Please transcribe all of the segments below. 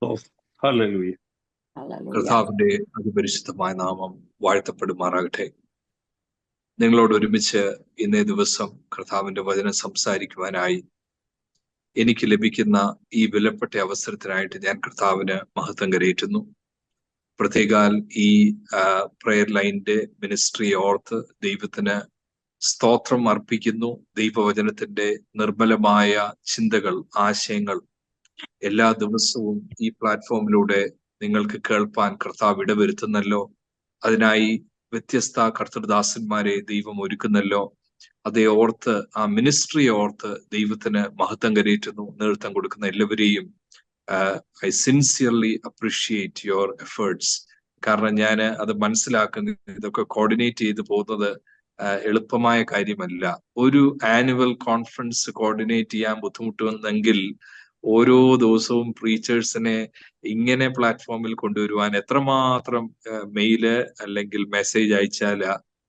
ഓ, hallelujah. Hallelujah. കർത്താവിന്റെ അതിപരിശുദ്ധമായ നാമം വാഴ്ത്തപ്പെടുമാറാകട്ടെ. നിങ്ങളോട് ഒരുമിച്ച് ഇന്നേ ദിവസം കർത്താവിന്റെ വചനം സംസാരിക്കുവാനായി എനിക്ക് ലഭിക്കുന്ന ഈ വിലപ്പെട്ട അവസരത്തിനായിട്ട് ഞാൻ കർത്താവിന് മഹത്വം കരയേറ്റുന്നു. പ്രത്യേകാൽ ഈ പ്രയർ ലൈനിന്റെ മിനിസ്ട്രി ഓർത്ത് ദൈവത്തിന് സ്തോത്രം അർപ്പിക്കുന്നു. ദൈവവചനത്തിന്റെ നിർമ്മലമായ ചിന്തകൾ, ആശയങ്ങൾ എല്ലാ ദിവസവും ഈ പ്ലാറ്റ്ഫോമിലൂടെ നിങ്ങൾക്ക് കേൾപ്പാൻ കർത്താവ് ഇടവരുത്തുന്നല്ലോ. അതിനായി വ്യത്യസ്ത കർത്തൃദാസന്മാരെ ദൈവം ഒരുക്കുന്നല്ലോ. അതേ ഓർത്ത്, ആ മിനിസ്ട്രിയെ ഓർത്ത് ദൈവത്തിന് മഹത്വം കരയേറ്റുന്നു. നേതൃത്വം കൊടുക്കുന്ന എല്ലാവരെയും I sincerely appreciate your efforts. കാരണം ഞാൻ അത് മനസ്സിലാക്കുന്ന, ഇതൊക്കെ കോർഡിനേറ്റ് ചെയ്ത് പോകുന്നത് എളുപ്പമായ കാര്യമല്ല. ഒരു ആനുവൽ കോൺഫറൻസ് കോർഡിനേറ്റ് ചെയ്യാൻ ബുദ്ധിമുട്ടുവെന്നെങ്കിൽ ഓരോ ദിവസവും പ്രീച്ചേഴ്സിനെ ഇങ്ങനെ പ്ലാറ്റ്ഫോമിൽ കൊണ്ടുവരുവാൻ എത്രമാത്രം മെയില് അല്ലെങ്കിൽ മെസ്സേജ് അയച്ചാൽ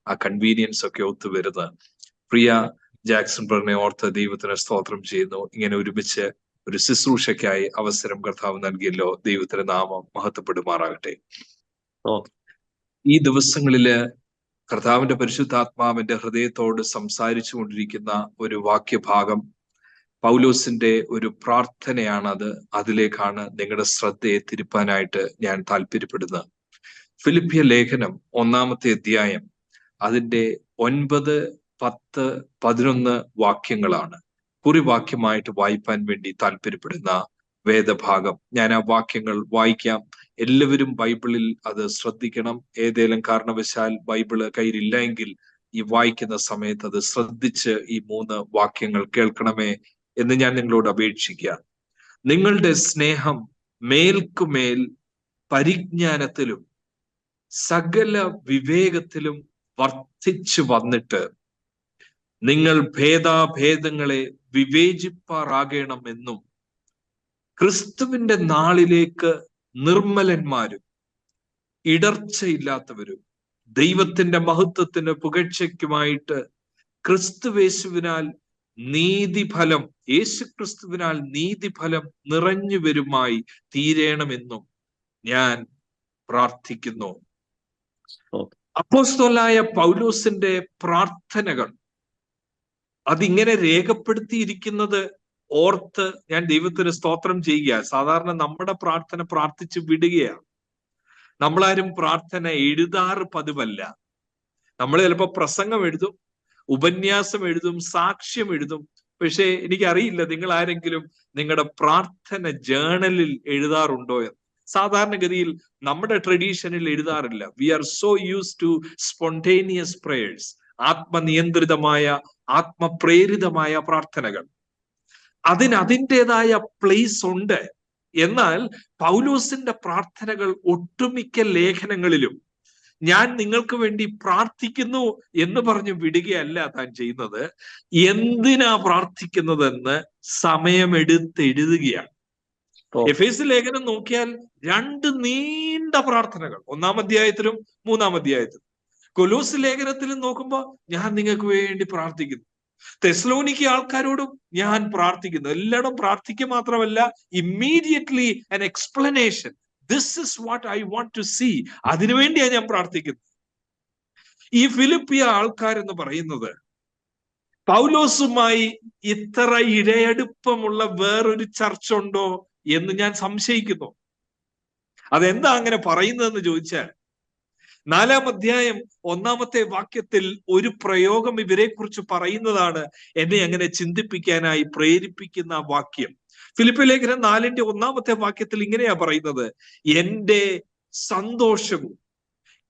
ആ കൺവീനിയൻസ് ഒക്കെ ഒത്തുവരുന്നത്. പ്രിയ ജാക്സൺ ബ്രദറിനെ ഓർത്ത് ദൈവത്തിന് സ്തോത്രം ചെയ്യുന്നു. ഇങ്ങനെ ഒരുമിച്ച് ഒരു ശുശ്രൂഷയ്ക്കായി അവസരം കർത്താവ് നൽകിയല്ലോ. ദൈവത്തിന്റെ നാമം മഹത്വപ്പെടുമാറാകട്ടെ. ഈ ദിവസങ്ങളില് കർത്താവിന്റെ പരിശുദ്ധാത്മാവിന്റെ ഹൃദയത്തോട് സംസാരിച്ചു കൊണ്ടിരിക്കുന്ന ഒരു വാക്യഭാഗം പൗലോസിന്റെ ഒരു പ്രാർത്ഥനയാണത്. അതിലേക്കാണ് നിങ്ങളുടെ ശ്രദ്ധയെ തിരിപ്പാനായിട്ട് ഞാൻ താല്പര്യപ്പെടുന്നത്. ഫിലിപ്പിയ ലേഖനം 1-ാമത്തെ അധ്യായം അതിന്റെ 9, 10, 11 വാക്യങ്ങളാണ് കുറിവാക്യമായിട്ട് വായിപ്പാൻ വേണ്ടി താല്പര്യപ്പെടുന്ന വേദഭാഗം. ഞാൻ ആ വാക്യങ്ങൾ വായിക്കാം. എല്ലാവരും ബൈബിളിൽ അത് ശ്രദ്ധിക്കണം. ഏതേലും കാരണവശാൽ ബൈബിള് കയ്യിലില്ല എങ്കിൽ ഈ വായിക്കുന്ന സമയത്ത് അത് ശ്രദ്ധിച്ച് ഈ 3 വാക്യങ്ങൾ കേൾക്കണമേ എന്ന് ഞാൻ നിങ്ങളോട് അപേക്ഷിക്കാം. നിങ്ങളുടെ സ്നേഹം മേൽക്കുമേൽ പരിജ്ഞാനത്തിലും സകല വിവേകത്തിലും വർദ്ധിച്ചു വന്നിട്ട് നിങ്ങൾ ഭേദാഭേദങ്ങളെ വിവേചിപ്പാറാകണമെന്നും ക്രിസ്തുവിന്റെ നാളിലേക്ക് നിർമ്മലന്മാരും ഇടർച്ചയില്ലാത്തവരും ദൈവത്തിന്റെ മഹത്വത്തിന് പുകഴ്ചയ്ക്കുമായിട്ട് ക്രിസ്തുവേശുവിനാൽ നീതിഫലം, യേശുക്രിസ്തുവിനാൽ നീതിഫലം നിറഞ്ഞു വരുമായി തീരണമെന്നും ഞാൻ പ്രാർത്ഥിക്കുന്നു. അപ്പോസ്തലനായ പൗലോസിന്റെ പ്രാർത്ഥനകൾ അതിങ്ങനെ രേഖപ്പെടുത്തിയിരിക്കുന്നത് ഓർത്ത് ഞാൻ ദൈവത്തിന് സ്തോത്രം ചെയ്യുക. സാധാരണ നമ്മുടെ പ്രാർത്ഥന പ്രാർത്ഥിച്ചു വിടുകയാണ്. നമ്മളാരും പ്രാർത്ഥന എഴുതാറ് പതിവല്ല. നമ്മൾ ചിലപ്പോൾ പ്രസംഗം എഴുതും, ഉപന്യാസം എഴുതും, സാക്ഷ്യം എഴുതും. പക്ഷേ എനിക്കറിയില്ല നിങ്ങൾ ആരെങ്കിലും നിങ്ങളുടെ പ്രാർത്ഥന ജേണലിൽ എഴുതാറുണ്ടോ എന്ന്. സാധാരണഗതിയിൽ നമ്മുടെ ട്രഡീഷനിൽ എഴുതാറില്ല. We are so use to spontaneous prayers, ആത്മനിയന്ത്രിതമായ ആത്മപ്രേരിതമായ പ്രാർത്ഥനകൾ. അതിൻ്റെതായ പ്ലേസ് ഉണ്ട്. എന്നാൽ പൗലോസിന്റെ പ്രാർത്ഥനകൾ ഒട്ടുമിക്ക ലേഖനങ്ങളിലും ഞാൻ നിങ്ങൾക്ക് വേണ്ടി പ്രാർത്ഥിക്കുന്നു എന്ന് പറഞ്ഞു വിടുകയല്ല താൻ ചെയ്യുന്നത്. എന്തിനാ പ്രാർത്ഥിക്കുന്നതെന്ന് സമയമെടുത്ത് എഴുതുകയാണ്. എഫേസ്യ ലേഖനം നോക്കിയാൽ 2 നീണ്ട പ്രാർത്ഥനകൾ 1-ാം അധ്യായത്തിലും 3-ാം അധ്യായത്തിലും. കൊലോസ് ലേഖനത്തിലും നോക്കുമ്പോൾ ഞാൻ നിങ്ങൾക്ക് വേണ്ടി പ്രാർത്ഥിക്കുന്നു. തെസ്സലോനിക്ക ആൾക്കാരോടും ഞാൻ പ്രാർത്ഥിക്കുന്നു. എല്ലായിടും പ്രാർത്ഥിക്കുക മാത്രമല്ല, immediately an explanation. This is what I want to see. അതിനുവേണ്ടിയാണ് ഞാൻ പ്രാർത്ഥിക്കുന്നത്. ഈ ഫിലിപ്പിയ ആൾക്കാരെന്ന് പറയുന്നത് പൗലോസുമായി ഇത്ര ഇഴയടുപ്പമുള്ള വേറൊരു ചർച്ച ഉണ്ടോ എന്ന് ഞാൻ സംശയിക്കുന്നു. അതെന്താ അങ്ങനെ പറയുന്നതെന്ന് ചോദിച്ചാൽ 4-ാം അധ്യായം 1-ാമത്തെ വാക്യത്തിൽ ഒരു പ്രയോഗം ഇവരെ കുറിച്ച് പറയുന്നതാണ് എന്നെ അങ്ങനെ ചിന്തിപ്പിക്കാനായി പ്രേരിപ്പിക്കുന്ന വാക്യം. ഫിലിപ്പിയ ലേഖനം 4-ന്റെ 1-ാമത്തെ വാക്യത്തിൽ ഇങ്ങനെയാ പറയുന്നത്: എന്റെ സന്തോഷവും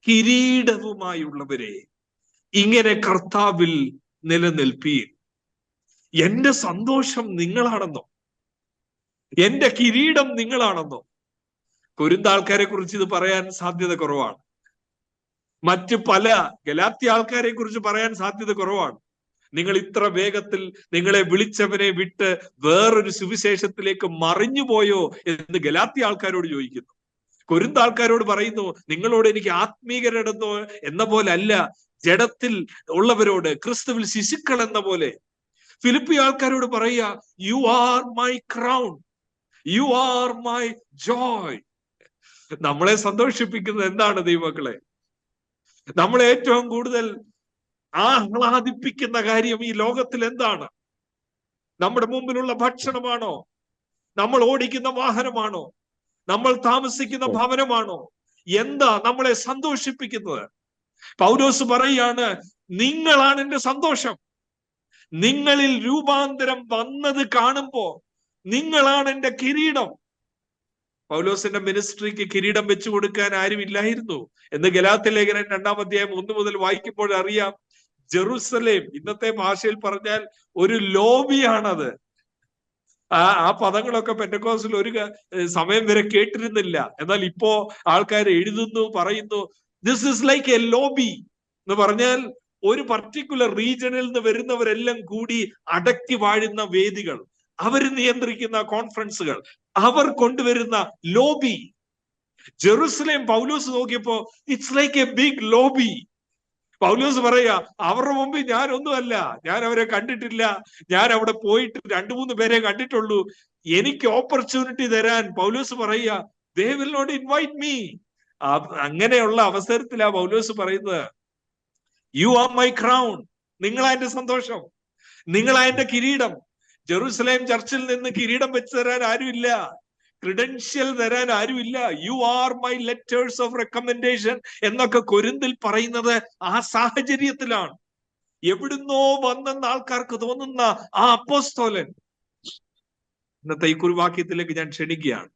കിരീടവുമായുള്ളവരെ ഇങ്ങനെ കർത്താവിൽ നിലനിൽപ്പീൻ. എന്റെ സന്തോഷം നിങ്ങളാണെന്നോ, എന്റെ കിരീടം നിങ്ങളാണെന്നോ. കൊരിന്താൾക്കാരെ കുറിച്ച് ഇത് പറയാൻ സാധ്യത കുറവാണ്. മറ്റ് പല ഗലാത്യ ആൾക്കാരെ കുറിച്ച് പറയാൻ സാധ്യത കുറവാണ്. നിങ്ങൾ ഇത്ര വേഗത്തിൽ നിങ്ങളെ വിളിച്ചവനെ വിട്ട് വേറൊരു സുവിശേഷത്തിലേക്ക് മറിഞ്ഞുപോയോ എന്ന് ഗലാത്യ ആൾക്കാരോട് ചോദിക്കുന്നു. കൊരിന്താൾക്കാരോട് പറയുന്നു, നിങ്ങളോട് എനിക്ക് ആത്മീകരെന്നോ എന്ന പോലെ അല്ല, ജഡത്തിൽ ഉള്ളവരോട്, ക്രിസ്തുവിൽ ശിശുക്കൾ എന്ന പോലെ. ഫിലിപ്പി ആൾക്കാരോട് പറയുക, you are my crown, you are my Joy. നമ്മളെ സന്തോഷിപ്പിക്കുന്നത് എന്താണ് ദൈവമക്കളെ? നമ്മളെ ഏറ്റവും കൂടുതൽ ആഹ്ലാദിപ്പിക്കുന്ന കാര്യം ഈ ലോകത്തിൽ എന്താണ്? നമ്മുടെ മുമ്പിലുള്ള ഭക്ഷണമാണോ? നമ്മൾ ഓടിക്കുന്ന വാഹനമാണോ? നമ്മൾ താമസിക്കുന്ന ഭവനമാണോ? എന്താ നമ്മളെ സന്തോഷിപ്പിക്കുന്നത്? പൗലോസ് പറയാണ്, നിങ്ങളാണ് എന്റെ സന്തോഷം. നിങ്ങളിൽ രൂപാന്തരം വന്നത് കാണുമ്പോ നിങ്ങളാണ് എന്റെ കിരീടം. പൗലോസിന്റെ മിനിസ്ട്രിക്ക് കിരീടം വെച്ചു കൊടുക്കാൻ ആരുമില്ലായിരുന്നു എന്ന് ഗലാത്യ ലേഖനം 2-ാം അധ്യായം 1 മുതൽ വായിക്കുമ്പോൾ അറിയാം. ജെറുസലേം, ഇന്നത്തെ ഭാഷയിൽ പറഞ്ഞാൽ ഒരു ലോബിയാണത്. ആ പദങ്ങളൊക്കെ പെന്തക്കോസ്തിൽ ഒരു സമയം വരെ കേട്ടിരുന്നില്ല. എന്നാൽ ഇപ്പോ ആൾക്കാർ എഴുതുന്നു, പറയുന്നു. This is like A lobby എന്ന് പറഞ്ഞാൽ ഒരു പർട്ടിക്കുലർ റീജിയനിൽ നിന്ന് വരുന്നവരെല്ലാം കൂടി അടക്കി വാഴുന്ന വേദികൾ, അവർ നിയന്ത്രിക്കുന്ന കോൺഫറൻസുകൾ, അവർ കൊണ്ടുവരുന്ന ലോബി. ജെറുസലേം പൗലോസ് നോക്കിയപ്പോ it's like a big lobby. Paulose പറയാ, അവരുടെ മുമ്പിൽ ഞാനൊന്നുമല്ല, ഞാൻ അവരെ കണ്ടിട്ടില്ല, ഞാൻ അവിടെ പോയിട്ട് 2-3 പേരെ കണ്ടിട്ടുള്ളൂ. എനിക്ക് ഓപ്പർച്യൂണിറ്റി തരാൻ പൗലോസ് പറയാ, they will not invite me. അങ്ങനെയുള്ള അവസരത്തിലാ പൗലോസ് പറയുന്നത്, യു ആർ മൈ ക്രൗൺ. നിങ്ങളാ എന്റെ സന്തോഷം, നിങ്ങളാ എന്റെ കിരീടം. ജെറുസലേം ചർച്ചിൽ നിന്ന് കിരീടം വെച്ച് തരാൻ ആരുമില്ല, ക്രിഡൻഷ്യൽ തരാൻ ആരുമില്ല. You are my letters of recommendation എന്നൊക്കെ കൊരിന്തിൽ പറയുന്നത് ആ സാഹചര്യത്തിലാണ്. എവിടുന്നോ വന്നെന്ന് ആൾക്കാർക്ക് തോന്നുന്ന ആ അപ്പോസ്തലൻ ഇന്നത്തെ ഈ കുറിവാക്യത്തിലേക്ക് ഞാൻ ക്ഷണിക്കുകയാണ്.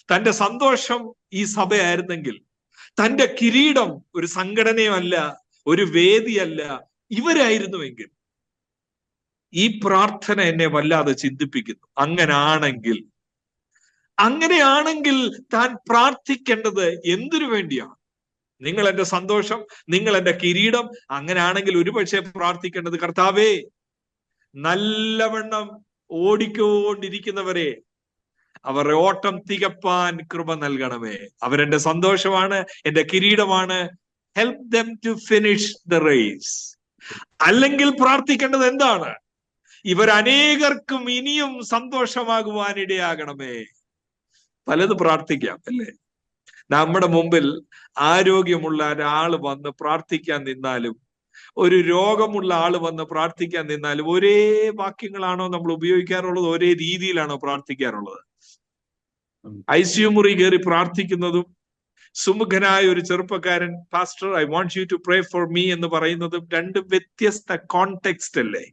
തന്റെ സന്തോഷം ഈ സഭയായിരുന്നെങ്കിൽ, തന്റെ കിരീടം ഒരു സംഘടനയല്ല, ഒരു വേദിയല്ല, ഇവരായിരുന്നുവെങ്കിൽ. ഈ പ്രാർത്ഥന എന്നെ വല്ലാതെ ചിന്തിപ്പിക്കുന്നു. അങ്ങനെയാണെങ്കിൽ താൻ പ്രാർത്ഥിക്കേണ്ടത് എന്തിനു വേണ്ടിയാണ്? നിങ്ങൾ എന്റെ സന്തോഷം, നിങ്ങൾ എന്റെ കിരീടം. അങ്ങനെയാണെങ്കിൽ ഒരുപക്ഷെ പ്രാർത്ഥിക്കേണ്ടത്, കർത്താവേ, നല്ലവണ്ണം ഓടിക്കൊണ്ടിരിക്കുന്നവരെ അവരുടെ ഓട്ടം തികപ്പാൻ കൃപ നൽകണമേ. അവരെന്റെ സന്തോഷമാണ്, എന്റെ കിരീടമാണ്. Help them to finish the race. അല്ലെങ്കിൽ പ്രാർത്ഥിക്കേണ്ടത് എന്താണ്? ഇവരനേകർക്കും ഇനിയും സന്തോഷമാകുവാൻ ഇടയാകണമേ. പലത് പ്രാർത്ഥിക്കാം അല്ലേ? നമ്മുടെ മുമ്പിൽ ആരോഗ്യമുള്ള ഒരാള് വന്ന് പ്രാർത്ഥിക്കാൻ നിന്നാലും, ഒരു രോഗമുള്ള ആള് വന്ന് പ്രാർത്ഥിക്കാൻ നിന്നാലും ഒരേ വാക്യങ്ങളാണോ നമ്മൾ ഉപയോഗിക്കാറുള്ളത്? ഒരേ രീതിയിലാണോ പ്രാർത്ഥിക്കാറുള്ളത്? ICU മുറി കയറി പ്രാർത്ഥിക്കുന്നതും സുമുഖനായ ഒരു ചെറുപ്പക്കാരൻ pastor I want you to pray for me എന്ന് പറയുന്നതും രണ്ട് വ്യത്യസ്ത കോണ്ടെക്സ്റ്റ് അല്ലേ?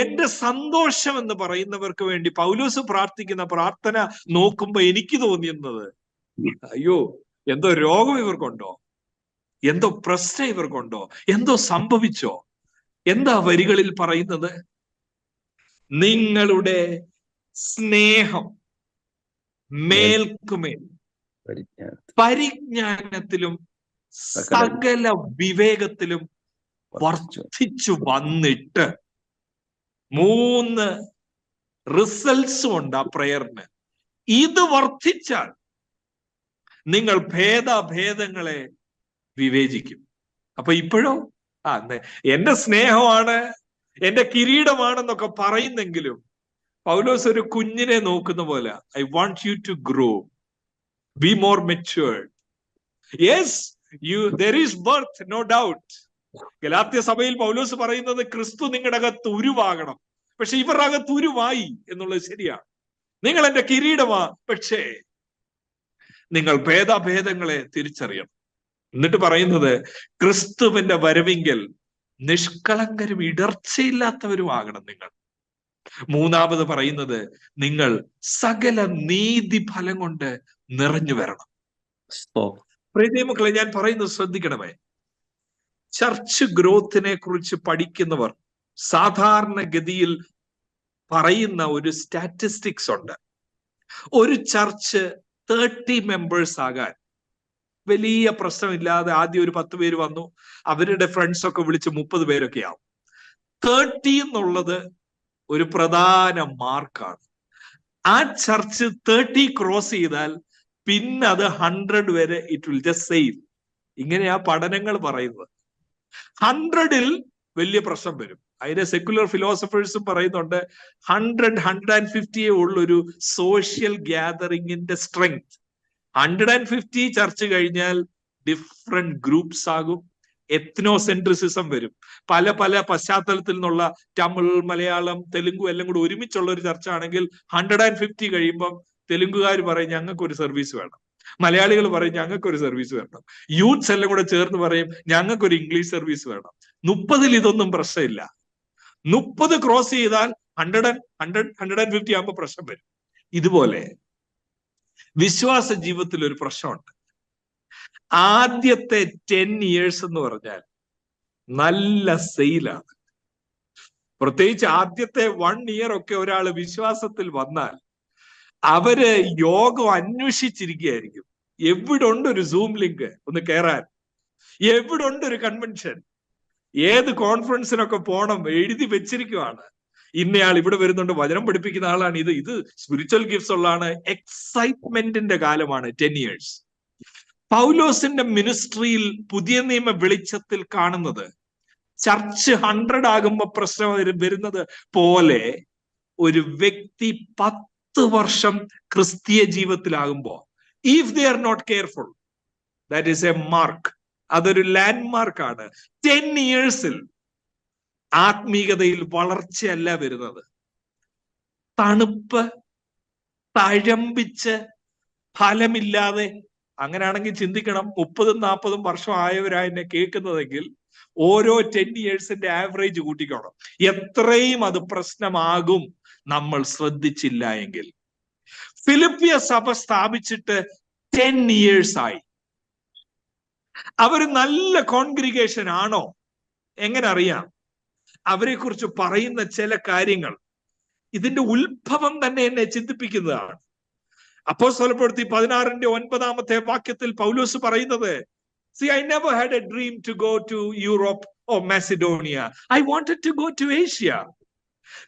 എന്റെ സന്തോഷം എന്ന് പറയുന്നവർക്ക് വേണ്ടി പൗലോസ് പ്രാർത്ഥിക്കുന്ന പ്രാർത്ഥന നോക്കുമ്പോ എനിക്ക് തോന്നിയത്, അയ്യോ, എന്തോ രോഗം ഇവർക്കുണ്ടോ, എന്തോ പ്രശ്നം ഇവർക്കുണ്ടോ, എന്തോ സംഭവിച്ചോ? എന്താ വരികളിൽ പറയുന്നത്? നിങ്ങളുടെ സ്നേഹം മേൽക്കുമേൽ പരിജ്ഞാനത്തിലും സകല വിവേകത്തിലും വർദ്ധിച്ചു വന്നിട്ട്. 3 റിസൾട്ട്സും ഉണ്ട് ആ പ്രയറിന്. ഇത് വർദ്ധിച്ചാൽ നിങ്ങൾ ഭേദഭേദങ്ങളെ വിവേചിക്കും. അപ്പൊ ഇപ്പോഴോ എന്റെ സ്നേഹമാണ്, എന്റെ കിരീടമാണെന്നൊക്കെ പറയുന്നെങ്കിലും പൗലോസ് ഒരു കുഞ്ഞിനെ നോക്കുന്ന പോലെ, I want you to grow, be more matured. Yes, there is birth, no doubt. ഗലാത്യ സഭയിൽ പൗലോസ് പറയുന്നത് ക്രിസ്തു നിങ്ങളുടെ അകത്ത് ഉരുവാകണം. പക്ഷെ ഇവരുടെ അകത്ത് ഉരുവായി എന്നുള്ളത് ശരിയാണ്. നിങ്ങൾ എന്റെ കിരീടമാ, പക്ഷേ നിങ്ങൾ ഭേദഭേദങ്ങളെ തിരിച്ചറിയണം. എന്നിട്ട് പറയുന്നത്, ക്രിസ്തുവിന്റെ വരവിങ്കൽ നിഷ്കളങ്കരും ഇടർച്ചയില്ലാത്തവരും ആകണം നിങ്ങൾ. 3ാമത് പറയുന്നത്, നിങ്ങൾ സകല നീതി ഫലം കൊണ്ട് നിറഞ്ഞു വരണം. പ്രിയമക്കളെ, ഞാൻ പറയുന്നത് ശ്രദ്ധിക്കണമേ. ചർച്ച് ഗ്രോത്തിനെ കുറിച്ച് പഠിക്കുന്നവർ സാധാരണഗതിയിൽ പറയുന്ന ഒരു സ്റ്റാറ്റിസ്റ്റിക്സ് ഉണ്ട്. ഒരു ചർച്ച് 30 മെമ്പേഴ്സ് ആകാൻ വലിയ പ്രശ്നമില്ലാതെ ആദ്യം ഒരു 10 പേര് വന്നു, അവരുടെ ഫ്രണ്ട്സ് ഒക്കെ വിളിച്ച് 30 പേരൊക്കെ ആവും. 30 എന്നുള്ളത് ഒരു പ്രധാന മാർക്കാണ്. ആ ചർച്ച് 30 ക്രോസ് ചെയ്താൽ പിന്നെ അത് 100 വരെ ഇറ്റ് വിൽ ജസ്റ്റ് സെയിൽ. ഇങ്ങനെയാ പഠനങ്ങൾ പറയുന്നത്. 100-ൽ വലിയ പ്രശ്നം വരും. അതിന്റെ സെക്യുലർ ഫിലോസഫേഴ്സും പറയുന്നുണ്ട് 100-150 ഉള്ളൊരു സോഷ്യൽ ഗ്യാതറിങ്ങിന്റെ സ്ട്രെങ്ത്. 150 ചർച്ച് കഴിഞ്ഞാൽ ഡിഫറെന്റ് ഗ്രൂപ്പ്സ് ആകും, എത്നോസെൻട്രിസിസം വരും. പല പല പശ്ചാത്തലത്തിൽ നിന്നുള്ള തമിഴ്, മലയാളം, തെലുങ്കു എല്ലാം കൂടി ഒരുമിച്ചുള്ള ഒരു ചർച്ച ആണെങ്കിൽ 150 കഴിയുമ്പം തെലുങ്കുകാർ പറയും ഞങ്ങൾക്ക് ഒരു സർവീസ് വേണം, മലയാളികൾ പറയും ഞങ്ങൾക്കൊരു സർവീസ് വേണം, യൂത്ത്സ് എല്ലാം കൂടെ ചേർന്ന് പറയും ഞങ്ങൾക്കൊരു ഇംഗ്ലീഷ് സർവീസ് വേണം. 30-ൽ ഇതൊന്നും പ്രശ്നമില്ല. 30 ക്രോസ് ചെയ്താൽ 150 ആകുമ്പോൾ പ്രശ്നം വരും. ഇതുപോലെ വിശ്വാസ ജീവിതത്തിൽ ഒരു പ്രശ്നമുണ്ട്. ആദ്യത്തെ 10 years എന്ന് പറഞ്ഞാൽ നല്ല സെയിലാണ്. പ്രത്യേകിച്ച് ആദ്യത്തെ 1 year ഒക്കെ ഒരാൾ വിശ്വാസത്തിൽ വന്നാൽ അവര് യോഗം അന്വേഷിച്ചിരിക്കുകയായിരിക്കും. എവിടെ ഉണ്ട് ഒരു സൂം ലിങ്ക് ഒന്ന് കയറാൻ, എവിടെ ഉണ്ട് ഒരു കൺവെൻഷൻ, ഏത് കോൺഫറൻസിനൊക്കെ പോണം എഴുതി വെച്ചിരിക്കുവാണ്. ഇന്നയാൾ ഇവിടെ വരുന്നുണ്ട്, വചനം പഠിപ്പിക്കുന്ന ആളാണ്, ഇത് സ്പിരിച്വൽ ഗിഫ്റ്റ്സ് ഉള്ളതാണ്. എക്സൈറ്റ്മെന്റിന്റെ കാലമാണ് 10 years. പൗലോസിന്റെ മിനിസ്ട്രിയിൽ പുതിയ നിയമ വെളിച്ചത്തിൽ കാണുന്നത് ചർച്ച് 100 ആകുമ്പോ പ്രശ്നം വരുന്നത് പോലെ ഒരു വ്യക്തി 10 വർഷം ക്രിസ്തീയ ജീവിതത്തിലാകുമ്പോ, if they are not careful, that is a mark, അതൊരു ലാൻഡ് മാർക്കാണ്. 10 yearsൽ ആത്മീയതയിൽ വളർച്ചയല്ല വരുന്നത്, തണുപ്പ്, തഴമ്പിച്ച് ഫലമില്ലാതെ. അങ്ങനെയാണെങ്കിൽ ചിന്തിക്കണം, 30-40 വർഷം ആയവരായി എന്നെ കേൾക്കുന്നതെങ്കിൽ ഓരോ 10 yearsന്റെ ആവറേജ് കൂട്ടിക്കോണം. എത്രയും അത് പ്രശ്നമാകും നമ്മൾ ശ്രദ്ധിച്ചില്ല എങ്കിൽ. ഫിലിപ്പിയ സഭ സ്ഥാപിച്ചിട്ട് 10 years ആയി. അവര് നല്ല കോൺഗ്രിഗേഷൻ ആണോ? എങ്ങനെ അറിയാം? അവരെ കുറിച്ച് പറയുന്ന ചില കാര്യങ്ങൾ ഇതിന്റെ ഉത്ഭവം തന്നെ എന്നെ ചിന്തിപ്പിക്കുന്നതാണ്. അപ്പോസ്തലപ്രവൃത്തി 16-9 വാക്യത്തിൽ പൗലോസ് പറയുന്നത്, See, I never had a dream to go to Europe or Macedonia. I wanted to go to Asia.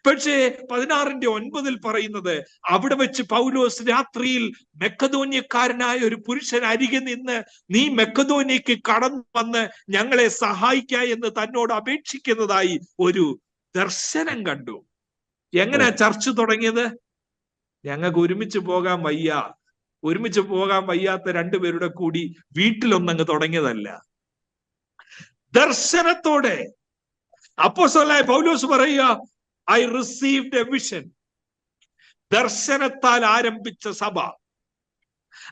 പക്ഷേ 16-9 പറയുന്നത്, അവിടെ വെച്ച് പൗലോസ് രാത്രിയിൽ മെക്കദോന്യക്കാരനായ ഒരു പുരുഷൻ അരികെ നിന്ന്, നീ മെക്കദോന്യക്ക് കടന്നു വന്ന് ഞങ്ങളെ സഹായിക്ക എന്ന് തന്നോട് അപേക്ഷിക്കുന്നതായി ഒരു ദർശനം കണ്ടു. എങ്ങനെയാ ചർച്ച തുടങ്ങിയത്? ഞങ്ങൾക്ക് ഒരുമിച്ച് പോകാൻ വയ്യ, ഒരുമിച്ച് പോകാൻ വയ്യാത്ത 2 പേരുടെ കൂടി വീട്ടിലൊന്നങ്ങ് തുടങ്ങിയതല്ല. ദർശനത്തോടെ അപ്പോസ്തലനായ പൗലോസ് പറയുക, I received a vision. ദർശനത്താൽ ആരംഭിച്ച സഭ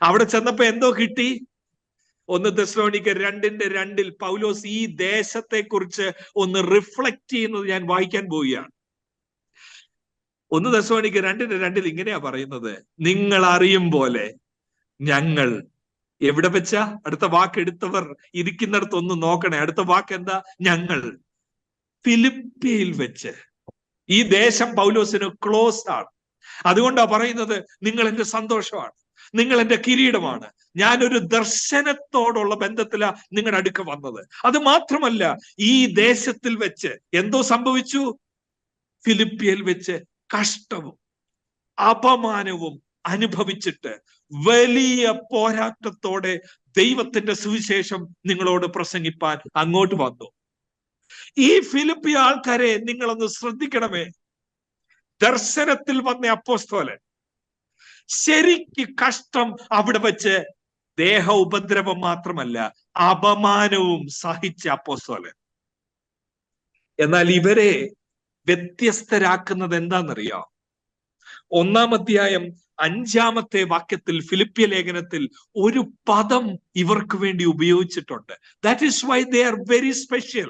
അവിടെ ചെന്നപ്പോ എന്തോ കിട്ടി? 1 തെസ്സലോനിക്കർ 2:2 പൗലോസ് ഈ ദേശത്തെ കുറിച്ച് ഒന്ന് റിഫ്ലക്ട് ചെയ്യുന്നത് ഞാൻ വായിക്കാൻ പോവുകയാണ്. 1 തെസ്സലോനിക്കർ 2:2 ഇങ്ങനെയാ പറയുന്നത്, നിങ്ങൾ അറിയും പോലെ ഞങ്ങൾ എവിടെ വെച്ചാ? അടുത്ത വാക്ക് എടുത്തവർ ഇരിക്കുന്നിടത്ത് ഒന്ന് നോക്കണേ. അടുത്ത വാക്ക് എന്താ? ഞങ്ങൾ ഫിലിപ്പിയിൽ വെച്ച്. ഈ ദേശം പൗലോസിന് ക്ലോസ് ആണ്. അതുകൊണ്ടാ പറയുന്നത്, നിങ്ങൾ എന്റെ സന്തോഷമാണ്, നിങ്ങൾ എന്റെ കിരീടമാണ്. ഞാനൊരു ദർശനത്തോടുള്ള ബന്ധത്തിലാ നിങ്ങളുടെ അടുക്ക വന്നത്. അത് മാത്രമല്ല, ഈ ദേശത്തിൽ വെച്ച് എന്തോ സംഭവിച്ചു? ഫിലിപ്പിയിൽ വെച്ച് കഷ്ടവും അപമാനവും അനുഭവിച്ചിട്ട് വലിയ പോരാട്ടത്തോടെ ദൈവത്തിന്റെ സുവിശേഷം നിങ്ങളോട് പ്രസംഗിപ്പാൻ അങ്ങോട്ട് വന്നു. ഈ ഫിലിപ്പി ആൾക്കാരെ നിങ്ങളൊന്ന് ശ്രദ്ധിക്കണമേ. ദർശനത്തിൽ വന്ന അപ്പോസ്തലൻ ശരിക്ക് കഷ്ടം അവിടെ വെച്ച് ദേഹ ഉപദ്രവം മാത്രമല്ല അപമാനവും സഹിച്ച അപ്പോസ്തലൻ. എന്നാൽ ഇവരെ വ്യത്യസ്തരാക്കുന്നത് എന്താണെന്നറിയാം? 1-ാം അധ്യായം 5-ാമത്തെ വാക്യത്തിൽ ഫിലിപ്പിയ ലേഖനത്തിൽ ഒരു പദം ഇവർക്ക് വേണ്ടി ഉപയോഗിച്ചിട്ടുണ്ട്. That is why they are very special.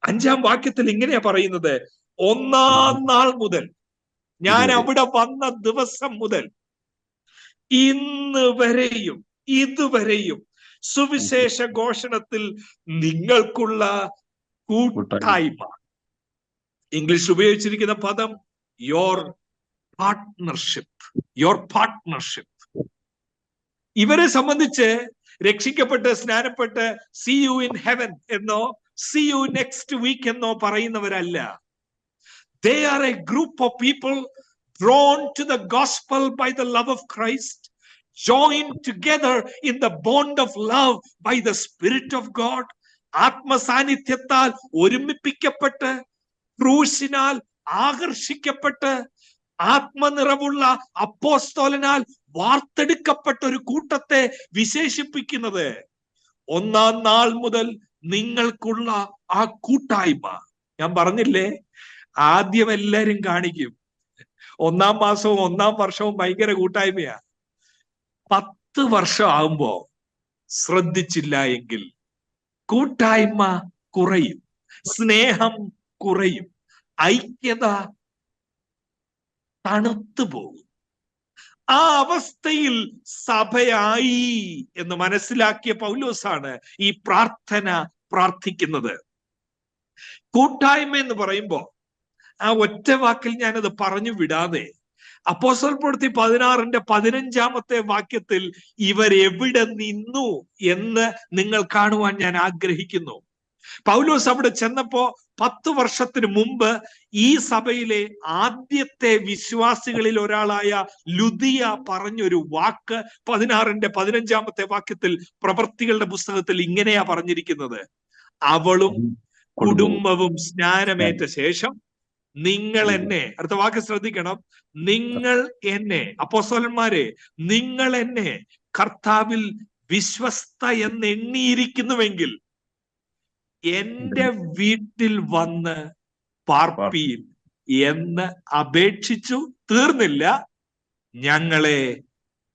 5-ാം വാക്യത്തിൽ ഇങ്ങനെയാ പറയുന്നത്, 1-ാം നാൾ മുതൽ, ഞാൻ അവിടെ വന്ന ദിവസം മുതൽ ഇതുവരെയും സുവിശേഷ ഘോഷണത്തിൽ നിങ്ങൾക്കുള്ള കൂട്ടായ്മ. ഇംഗ്ലീഷ് ഉപയോഗിച്ചിരിക്കുന്ന പദം യോർ പാർട്ട്ണർഷിപ്പ്. ഇവരെ സംബന്ധിച്ച് രക്ഷിക്കപ്പെട്ട് സ്നാനപ്പെട്ട് സി യു ഇൻ ഹെവൻ എന്നോ സി യു നെക്സ്റ്റ് വീക്ക് എന്നോ പറയുന്നവരല്ല. They are a group of people drawn to the gospel by the love of Christ, joined together in the bond of love by the Spirit of God. ആത്മസാന്നിധ്യത്താൽ ഒരുമിപ്പിക്കപ്പെട്ട് ക്രൂശിനാൽ ആകർഷിക്കപ്പെട്ട് ആത്മനിറവുള്ള അപ്പോസ്തലനാൽ വാർത്തെടുക്കപ്പെട്ട ഒരു കൂട്ടത്തെ വിശേഷിപ്പിക്കുന്നത് ഒന്നാം നാൾ മുതൽ നിങ്ങൾക്കുള്ള ആ കൂട്ടായ്മ. ഞാൻ പറഞ്ഞില്ലേ, ആദ്യം എല്ലാരും കാണിക്കും, ഒന്നാം മാസവും ഒന്നാം വർഷവും ഭയങ്കര കൂട്ടായ്മയാ. 10 വർഷം ആകുമ്പോ ശ്രദ്ധിച്ചില്ല എങ്കിൽ കൂട്ടായ്മ കുറയും, സ്നേഹം കുറയും, ഐക്യത തണുത്തു പോകും. ആ അവസ്ഥയിൽ സഭയായി എന്ന് മനസ്സിലാക്കിയ പൗലോസാണ് ഈ പ്രാർത്ഥന പ്രാർത്ഥിക്കുന്നത്. കൂട്ടായ്മ എന്ന് പറയുമ്പോ ആ ഒറ്റ വാക്കിൽ ഞാനത് പറഞ്ഞു വിടാതെ അപ്പോസ്തലപ്രവൃത്തി 16:15 വാക്യത്തിൽ ഇവരെവിടെ നിന്നു എന്ന് നിങ്ങൾ കാണുവാൻ ഞാൻ ആഗ്രഹിക്കുന്നു. പൗലോസ് അവിടെ ചെന്നപ്പോ 10 വർഷത്തിന് മുമ്പ് ഈ സഭയിലെ ആദ്യത്തെ വിശ്വാസികളിൽ ഒരാളായ ലുദിയ പറഞ്ഞൊരു വാക്ക് 16:15 വാക്യത്തിൽ പ്രവൃത്തികളുടെ പുസ്തകത്തിൽ ഇങ്ങനെയാ പറഞ്ഞിരിക്കുന്നത്: അവളും കുടുംബവും സ്നാനമേറ്റ ശേഷം നിങ്ങൾ എന്നെ, അടുത്ത വാക്ക് ശ്രദ്ധിക്കണം, നിങ്ങൾ എന്നെ, അപ്പോസ്തലന്മാരെ, നിങ്ങൾ എന്നെ കർത്താവിൽ വിശ്വസ്ത എന്ന് എണ്ണിയിരിക്കുന്നുവെങ്കിൽ എന്റെ വീട്ടിൽ വന്ന് പാർപ്പീൻ എന്ന് അപേക്ഷിച്ചു. തീർന്നില്ല, ഞങ്ങളെ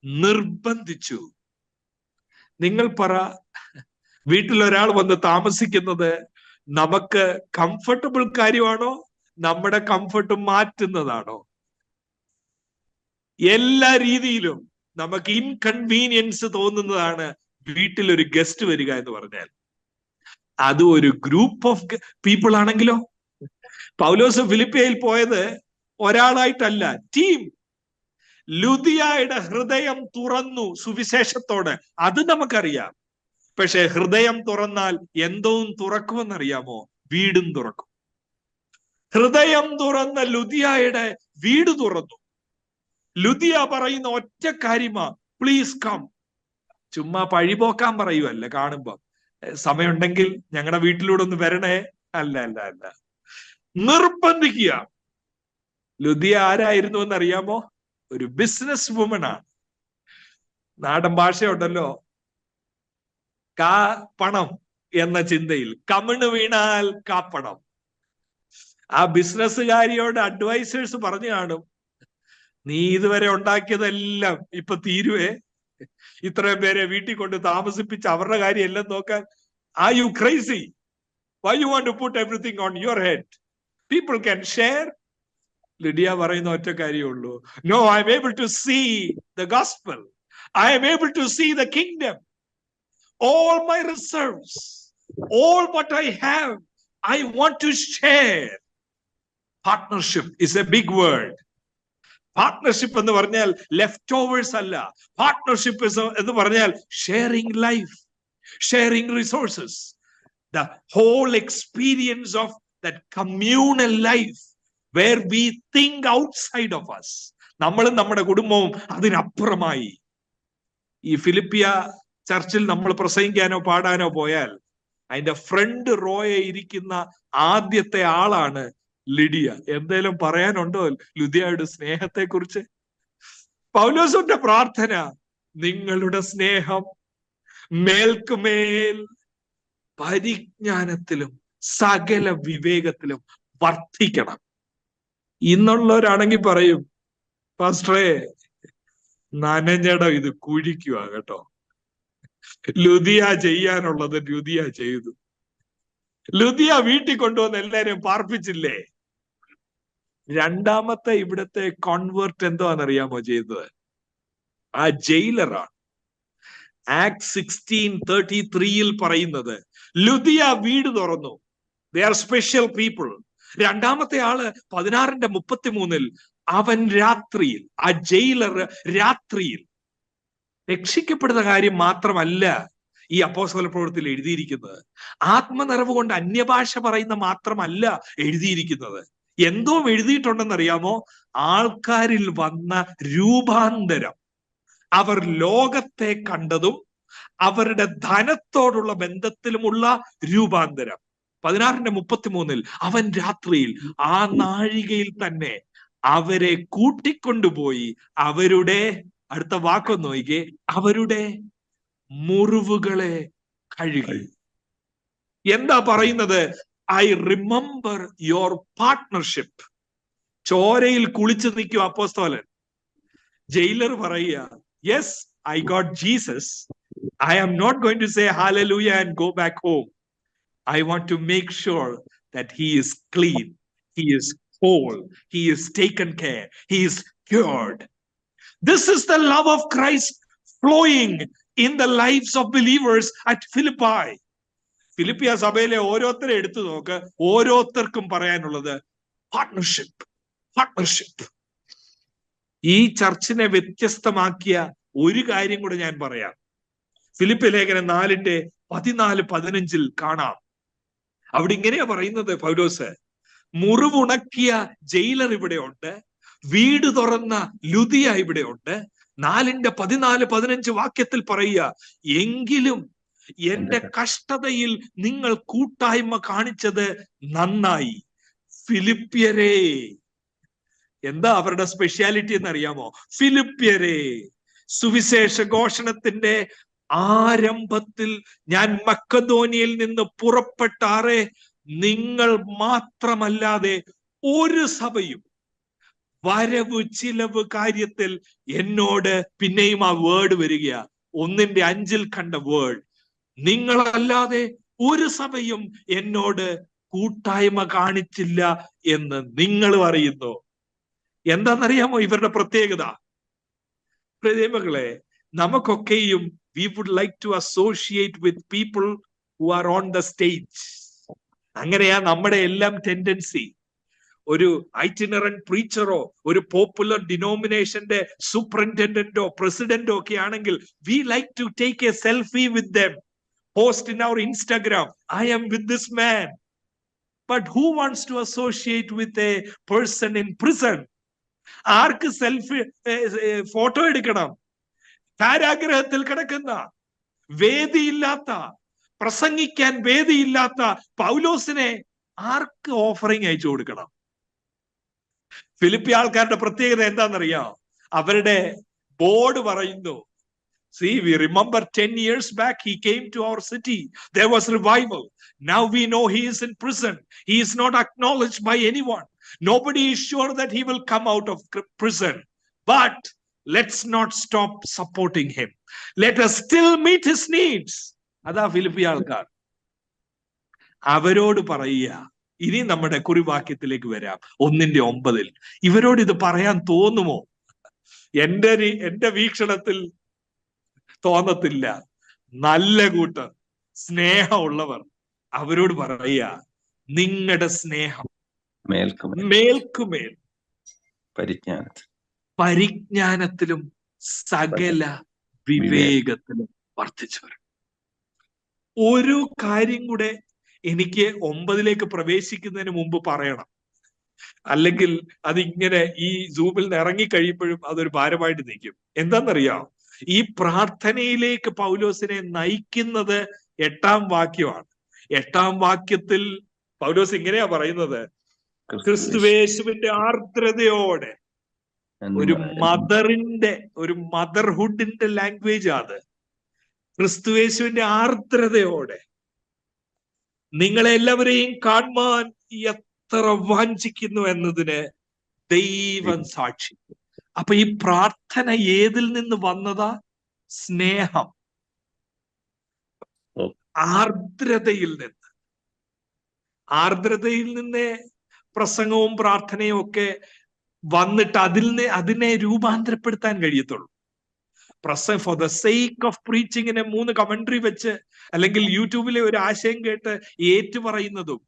നിർബന്ധിച്ചു. നിങ്ങൾ പറ, വീട്ടിൽ ഒരാൾ വന്ന് താമസിക്കുന്നത് നമുക്ക് കംഫർട്ടബിൾ കാര്യമാണോ, നമ്മുടെ കംഫർട്ട് മാറ്റുന്നതാണോ? എല്ലാ രീതിയിലും നമുക്ക് ഇൻകൺവീനിയൻസ് തോന്നുന്നതാണ് വീട്ടിൽ ഒരു ഗസ്റ്റ് വരിക എന്ന് പറഞ്ഞാൽ. അത് ഒരു ഗ്രൂപ്പ് ഓഫ് പീപ്പിൾ ആണെങ്കിലോ? പൗലോസ് ഫിലിപ്പിയയിൽ പോയത് ഒരാളായിട്ടല്ല, ടീം. ലുദിയയുടെ ഹൃദയം തുറന്നു സുവിശേഷത്തോട്, അത് നമുക്കറിയാം. പക്ഷെ ഹൃദയം തുറന്നാൽ എന്തോന്നും തുറക്കുമെന്നറിയാമോ? വീടും തുറക്കും. ഹൃദയം തുറന്ന ലുദിയയുടെ വീട് തുറന്നു. ലുദിയ പറയുന്ന ഒറ്റ കാര്യമാ, പ്ലീസ് കം. ചുമ്മാ പഴിപോക്കാൻ പറയുമല്ല, കാണുമ്പോ സമയമുണ്ടെങ്കിൽ ഞങ്ങളുടെ വീട്ടിലൂടെ ഒന്ന് വരണേ, അല്ല അല്ല അല്ല, നിർബന്ധിക്കുക. ലുദിയ ആരായിരുന്നു എന്നറിയാമോ? ഒരു ബിസിനസ് വുമനാണ്. നാടൻ ഭാഷയുണ്ടല്ലോ, പണം എന്ന ചിന്തയിൽ കമിണ് വീണാൽ കാപ്പണം. ആ ബിസിനസ്സുകാരിയോട് അഡ്വൈസേഴ്സ് പറഞ്ഞു കാണും, നീ ഇതുവരെ ഉണ്ടാക്കിയതെല്ലാം ഇപ്പൊ തീരുവേ, ഇത്രയും പേരെ വീട്ടിൽ കൊണ്ട് താമസിപ്പിച്ച് അവരുടെ കാര്യം എല്ലാം നോക്കാൻ. Are you crazy? Why you want to put everything on your head? People can share. Lydia പറയുന്ന ഒറ്റ കാര്യമുള്ളൂ, no, I am able to see the gospel. I am able to see the kingdom. All my reserves, all what I have, I want to share. Partnership is a big word. Partnership എന്ന് പറഞ്ഞാൽ leftovers അല്ല. Partnership എന്ന് പറഞ്ഞാൽ sharing life, sharing resources, the whole experience of that communal life where we think outside of us. നമ്മളും നമ്മുടെ കുടുംബവും അതിനപ്പുറമായി. ഈ ഫിലിപ്പിയ ചർച്ചിൽ നമ്മൾ പ്രസംഗിക്കാനോ പാടാനോ പോയാൽ അതിന്റെ ഫ്രണ്ട് റോയെ ഇരിക്കുന്ന ആദ്യത്തെ ആളാണ് ലിഡിയ. എന്തേലും പറയാനുണ്ടോ ലുദിയയുടെ സ്നേഹത്തെ കുറിച്ച്? പൗലോസിന്റെ പ്രാർത്ഥന, നിങ്ങളുടെ സ്നേഹം മേൽക്കുമേൽ പരിജ്ഞാനത്തിലും സകല വിവേകത്തിലും വർദ്ധിക്കണം. ഇന്നുള്ളവരാണെങ്കിൽ പറയും, പാസ്റ്ററേ നനഞ്ഞടം ഇത് കുഴിക്കുക കേട്ടോ. ലുദിയ ചെയ്യാനുള്ളത് ലുദിയ ചെയ്തു. ലുദിയ വീട്ടിൽ കൊണ്ടുവന്ന് എല്ലാരെയും പാർപ്പിച്ചില്ലേ? രണ്ടാമത്തെ ഇവിടുത്തെ കോൺവേർട്ട് എന്താണെന്നറിയാമോ ചെയ്തത്? ആ ജയിലറാണ്. ആക്ട് 16:33 പറയുന്നത്, ലുദിയ വീട് തുറന്നു. They are special people. രണ്ടാമത്തെ ആള് 16:33 അവൻ രാത്രിയിൽ, ആ ജയിലർ രാത്രിയിൽ. രക്ഷിക്കപ്പെടുന്ന കാര്യം മാത്രമല്ല ഈ അപ്പോസ്തല പ്രവൃത്തിയിൽ എഴുതിയിരിക്കുന്നത്. ആത്മനിറവ് കൊണ്ട് അന്യഭാഷ പറയുന്ന മാത്രമല്ല എഴുതിയിരിക്കുന്നത്. എന്തോ എഴുതിയിട്ടുണ്ടെന്നറിയാമോ? ആൾക്കാരിൽ വന്ന രൂപാന്തരം, അവർ ലോകത്തെ കണ്ടതും അവരുടെ ധനത്തോടുള്ള ബന്ധത്തിലുമുള്ള രൂപാന്തരം. 16:33 അവൻ രാത്രിയിൽ ആ നാഴികയിൽ തന്നെ അവരെ കൂട്ടിക്കൊണ്ടുപോയി അവരുടെ, അടുത്ത വാക്കൊന്ന് നോക്കിക്കേ, അവരുടെ മുറിവുകളെ കഴുകി. എന്താ പറയുന്നത്? I remember your partnership. ചോരയിൽ കുളിച്ചു നിൽക്കും അപ്പോസ്തലൻ. ജയിലർ പറയുക, yes, I got Jesus. I am not going to say hallelujah and go back home. I want to make sure that he is clean, he is whole, he is taken care, he is cured. This is the love of Christ flowing in the lives of believers at Philippi. ഫിലിപ്പിയ സഭയിലെ ഓരോരുത്തരെ എടുത്തു നോക്ക്, ഓരോരുത്തർക്കും പറയാനുള്ളത് partnership, partnership. ഈ ചർച്ചിനെ വ്യത്യസ്തമാക്കിയ ഒരു കാര്യം കൂടെ ഞാൻ പറയാം. ഫിലിപ്പി ലേഖനം 4:14-15 കാണാം. അവിടെ ഇങ്ങനെയാ പറയുന്നത് പൗലോസ്, മുറിവുണക്കിയ ജയിലർ ഇവിടെ ഉണ്ട്, വീട് തുറന്ന ലുദിയ ഇവിടെ ഉണ്ട്. 4:14-15 വാക്യത്തിൽ പറയുക, എങ്കിലും എന്റെ കഷ്ടതയിൽ നിങ്ങൾ കൂട്ടായ്മ കാണിച്ചത് നന്നായി. ഫിലിപ്പ്യരെ, എന്താ അവരുടെ സ്പെഷ്യാലിറ്റി എന്നറിയാമോ? ഫിലിപ്പ്യരെ, സുവിശേഷ ഘോഷണത്തിന്റെ ആരംഭത്തിൽ ഞാൻ മക്കദോനിയയിൽ നിന്ന് പുറപ്പെട്ടാറെ നിങ്ങൾ മാത്രമല്ലാതെ ഒരു സഭയും വരവ് ചിലവ് കാര്യത്തിൽ എന്നോട്, പിന്നെയും ആ വേർഡ് വരിക, 1:5 കണ്ട വേർഡ്, നിങ്ങളല്ലാതെ ഒരു സഭയും എന്നോട് കൂട്ടായ്മ കാണിച്ചില്ല എന്ന് നിങ്ങൾ അറിയുന്നു. എന്താണെന്നറിയാമോ ഇവരുടെ പ്രത്യേകത? പ്രേമകളെ, നമുക്കൊക്കെയും we would like to associate with people who are on the stage. അങ്ങനെയാ നമ്മുടെ എല്ലാം ടെൻഡൻസി. ഒരു ഐറ്റിനറന്റ് പ്രീച്ചറോ ഒരു പോപ്പുലർ ഡിനോമിനേഷന്റെ സൂപ്രണ്ടന്റന്റോ പ്രസിഡന്റോ ഒക്കെ ആണെങ്കിൽ we like to take a selfie with them, post in our Instagram, I am with this man. But who wants to associate with a person in prison? Arc selfie photo എടുക്കണം? കാരാഗ്രഹത്തിൽ കിടക്കുന്ന, വേദിയില്ലാത്ത, പ്രസംഗിക്കാൻ വേദിയില്ലാത്ത പൗലോസിനെ ആർക്ക് offering അയച്ചു കൊടുക്കണം? Philippi ആൾക്കാരുടെ പ്രത്യേകത എന്താണെന്നറിയാം? അവരുടെ ബോർഡ് പറയുന്നു, see, we remember 10 years back he came to our city, there was revival. Now we know he is in prison, he is not acknowledged by anyone, nobody is sure that he will come out of prison, but let's not stop supporting him, let us still meet his needs. അതാ Philippi ആൾക്കാർ. അവരോട് പറയുക, ഇനി നമ്മുടെ കുറിവാക്യത്തിലേക്ക് വരാം, 1:9. ഇവരോട് ഇത് പറയാൻ തോന്നുമോ? എന്റെ വീക്ഷണത്തിൽ തോന്നത്തില്ല. നല്ല കൂട്ടർ, സ്നേഹമുള്ളവർ, അവരോട് പറയുക, നിങ്ങളുടെ സ്നേഹം മേൽക്കുമേൽ പരിജ്ഞാനത്തിലും സകല വിവേകത്തിലും വർദ്ധിച്ചു വരും. ഒരു കാര്യം കൂടെ എനിക്ക് 9 പ്രവേശിക്കുന്നതിന് മുമ്പ് പറയണം, അല്ലെങ്കിൽ അതിങ്ങനെ ഈ സൂമിൽ നിന്ന് ഇറങ്ങി കഴിയുമ്പോഴും അതൊരു ഭാരമായിട്ട് നിൽക്കും. എന്താണെന്നറിയാം? ഈ പ്രാർത്ഥനയിലേക്ക് പൗലോസിനെ നയിക്കുന്നത് 8-ാം വാക്യമാണ്. 8-ാം വാക്യത്തിൽ പൗലോസ് ഇങ്ങനെയാ പറയുന്നത്, ക്രിസ്തുവേശുവിന്റെ ആർദ്രതയോടെ, ഒരു മദർഹുഡിന്റെ ലാംഗ്വേജ് അത്. ക്രിസ്തുവേശുവിന്റെ ആർദ്രതയോടെ നിങ്ങളെല്ലാവരെയും കാണുവാൻ എത്ര വാഞ്ചിക്കുന്നു എന്നതിന് ദൈവം സാക്ഷി. അപ്പൊ ഈ പ്രാർത്ഥന ഏതിൽ നിന്ന് വന്നതാ? സ്നേഹം, ആർദ്രതയിൽ നിന്ന്. ആർദ്രതയിൽ നിന്ന് പ്രസംഗവും പ്രാർത്ഥനയും ഒക്കെ വന്നിട്ട് അതിനെ രൂപാന്തരപ്പെടുത്താൻ കഴിയത്തുള്ളൂ. ഫോർ ദ സേക്ക് ഓഫ് പ്രീച്ചിങ്ങിനെ 3 കമന്ററി വെച്ച് അല്ലെങ്കിൽ യൂട്യൂബിലെ ഒരു ആശയം കേട്ട് ഏറ്റു പറയുന്നതും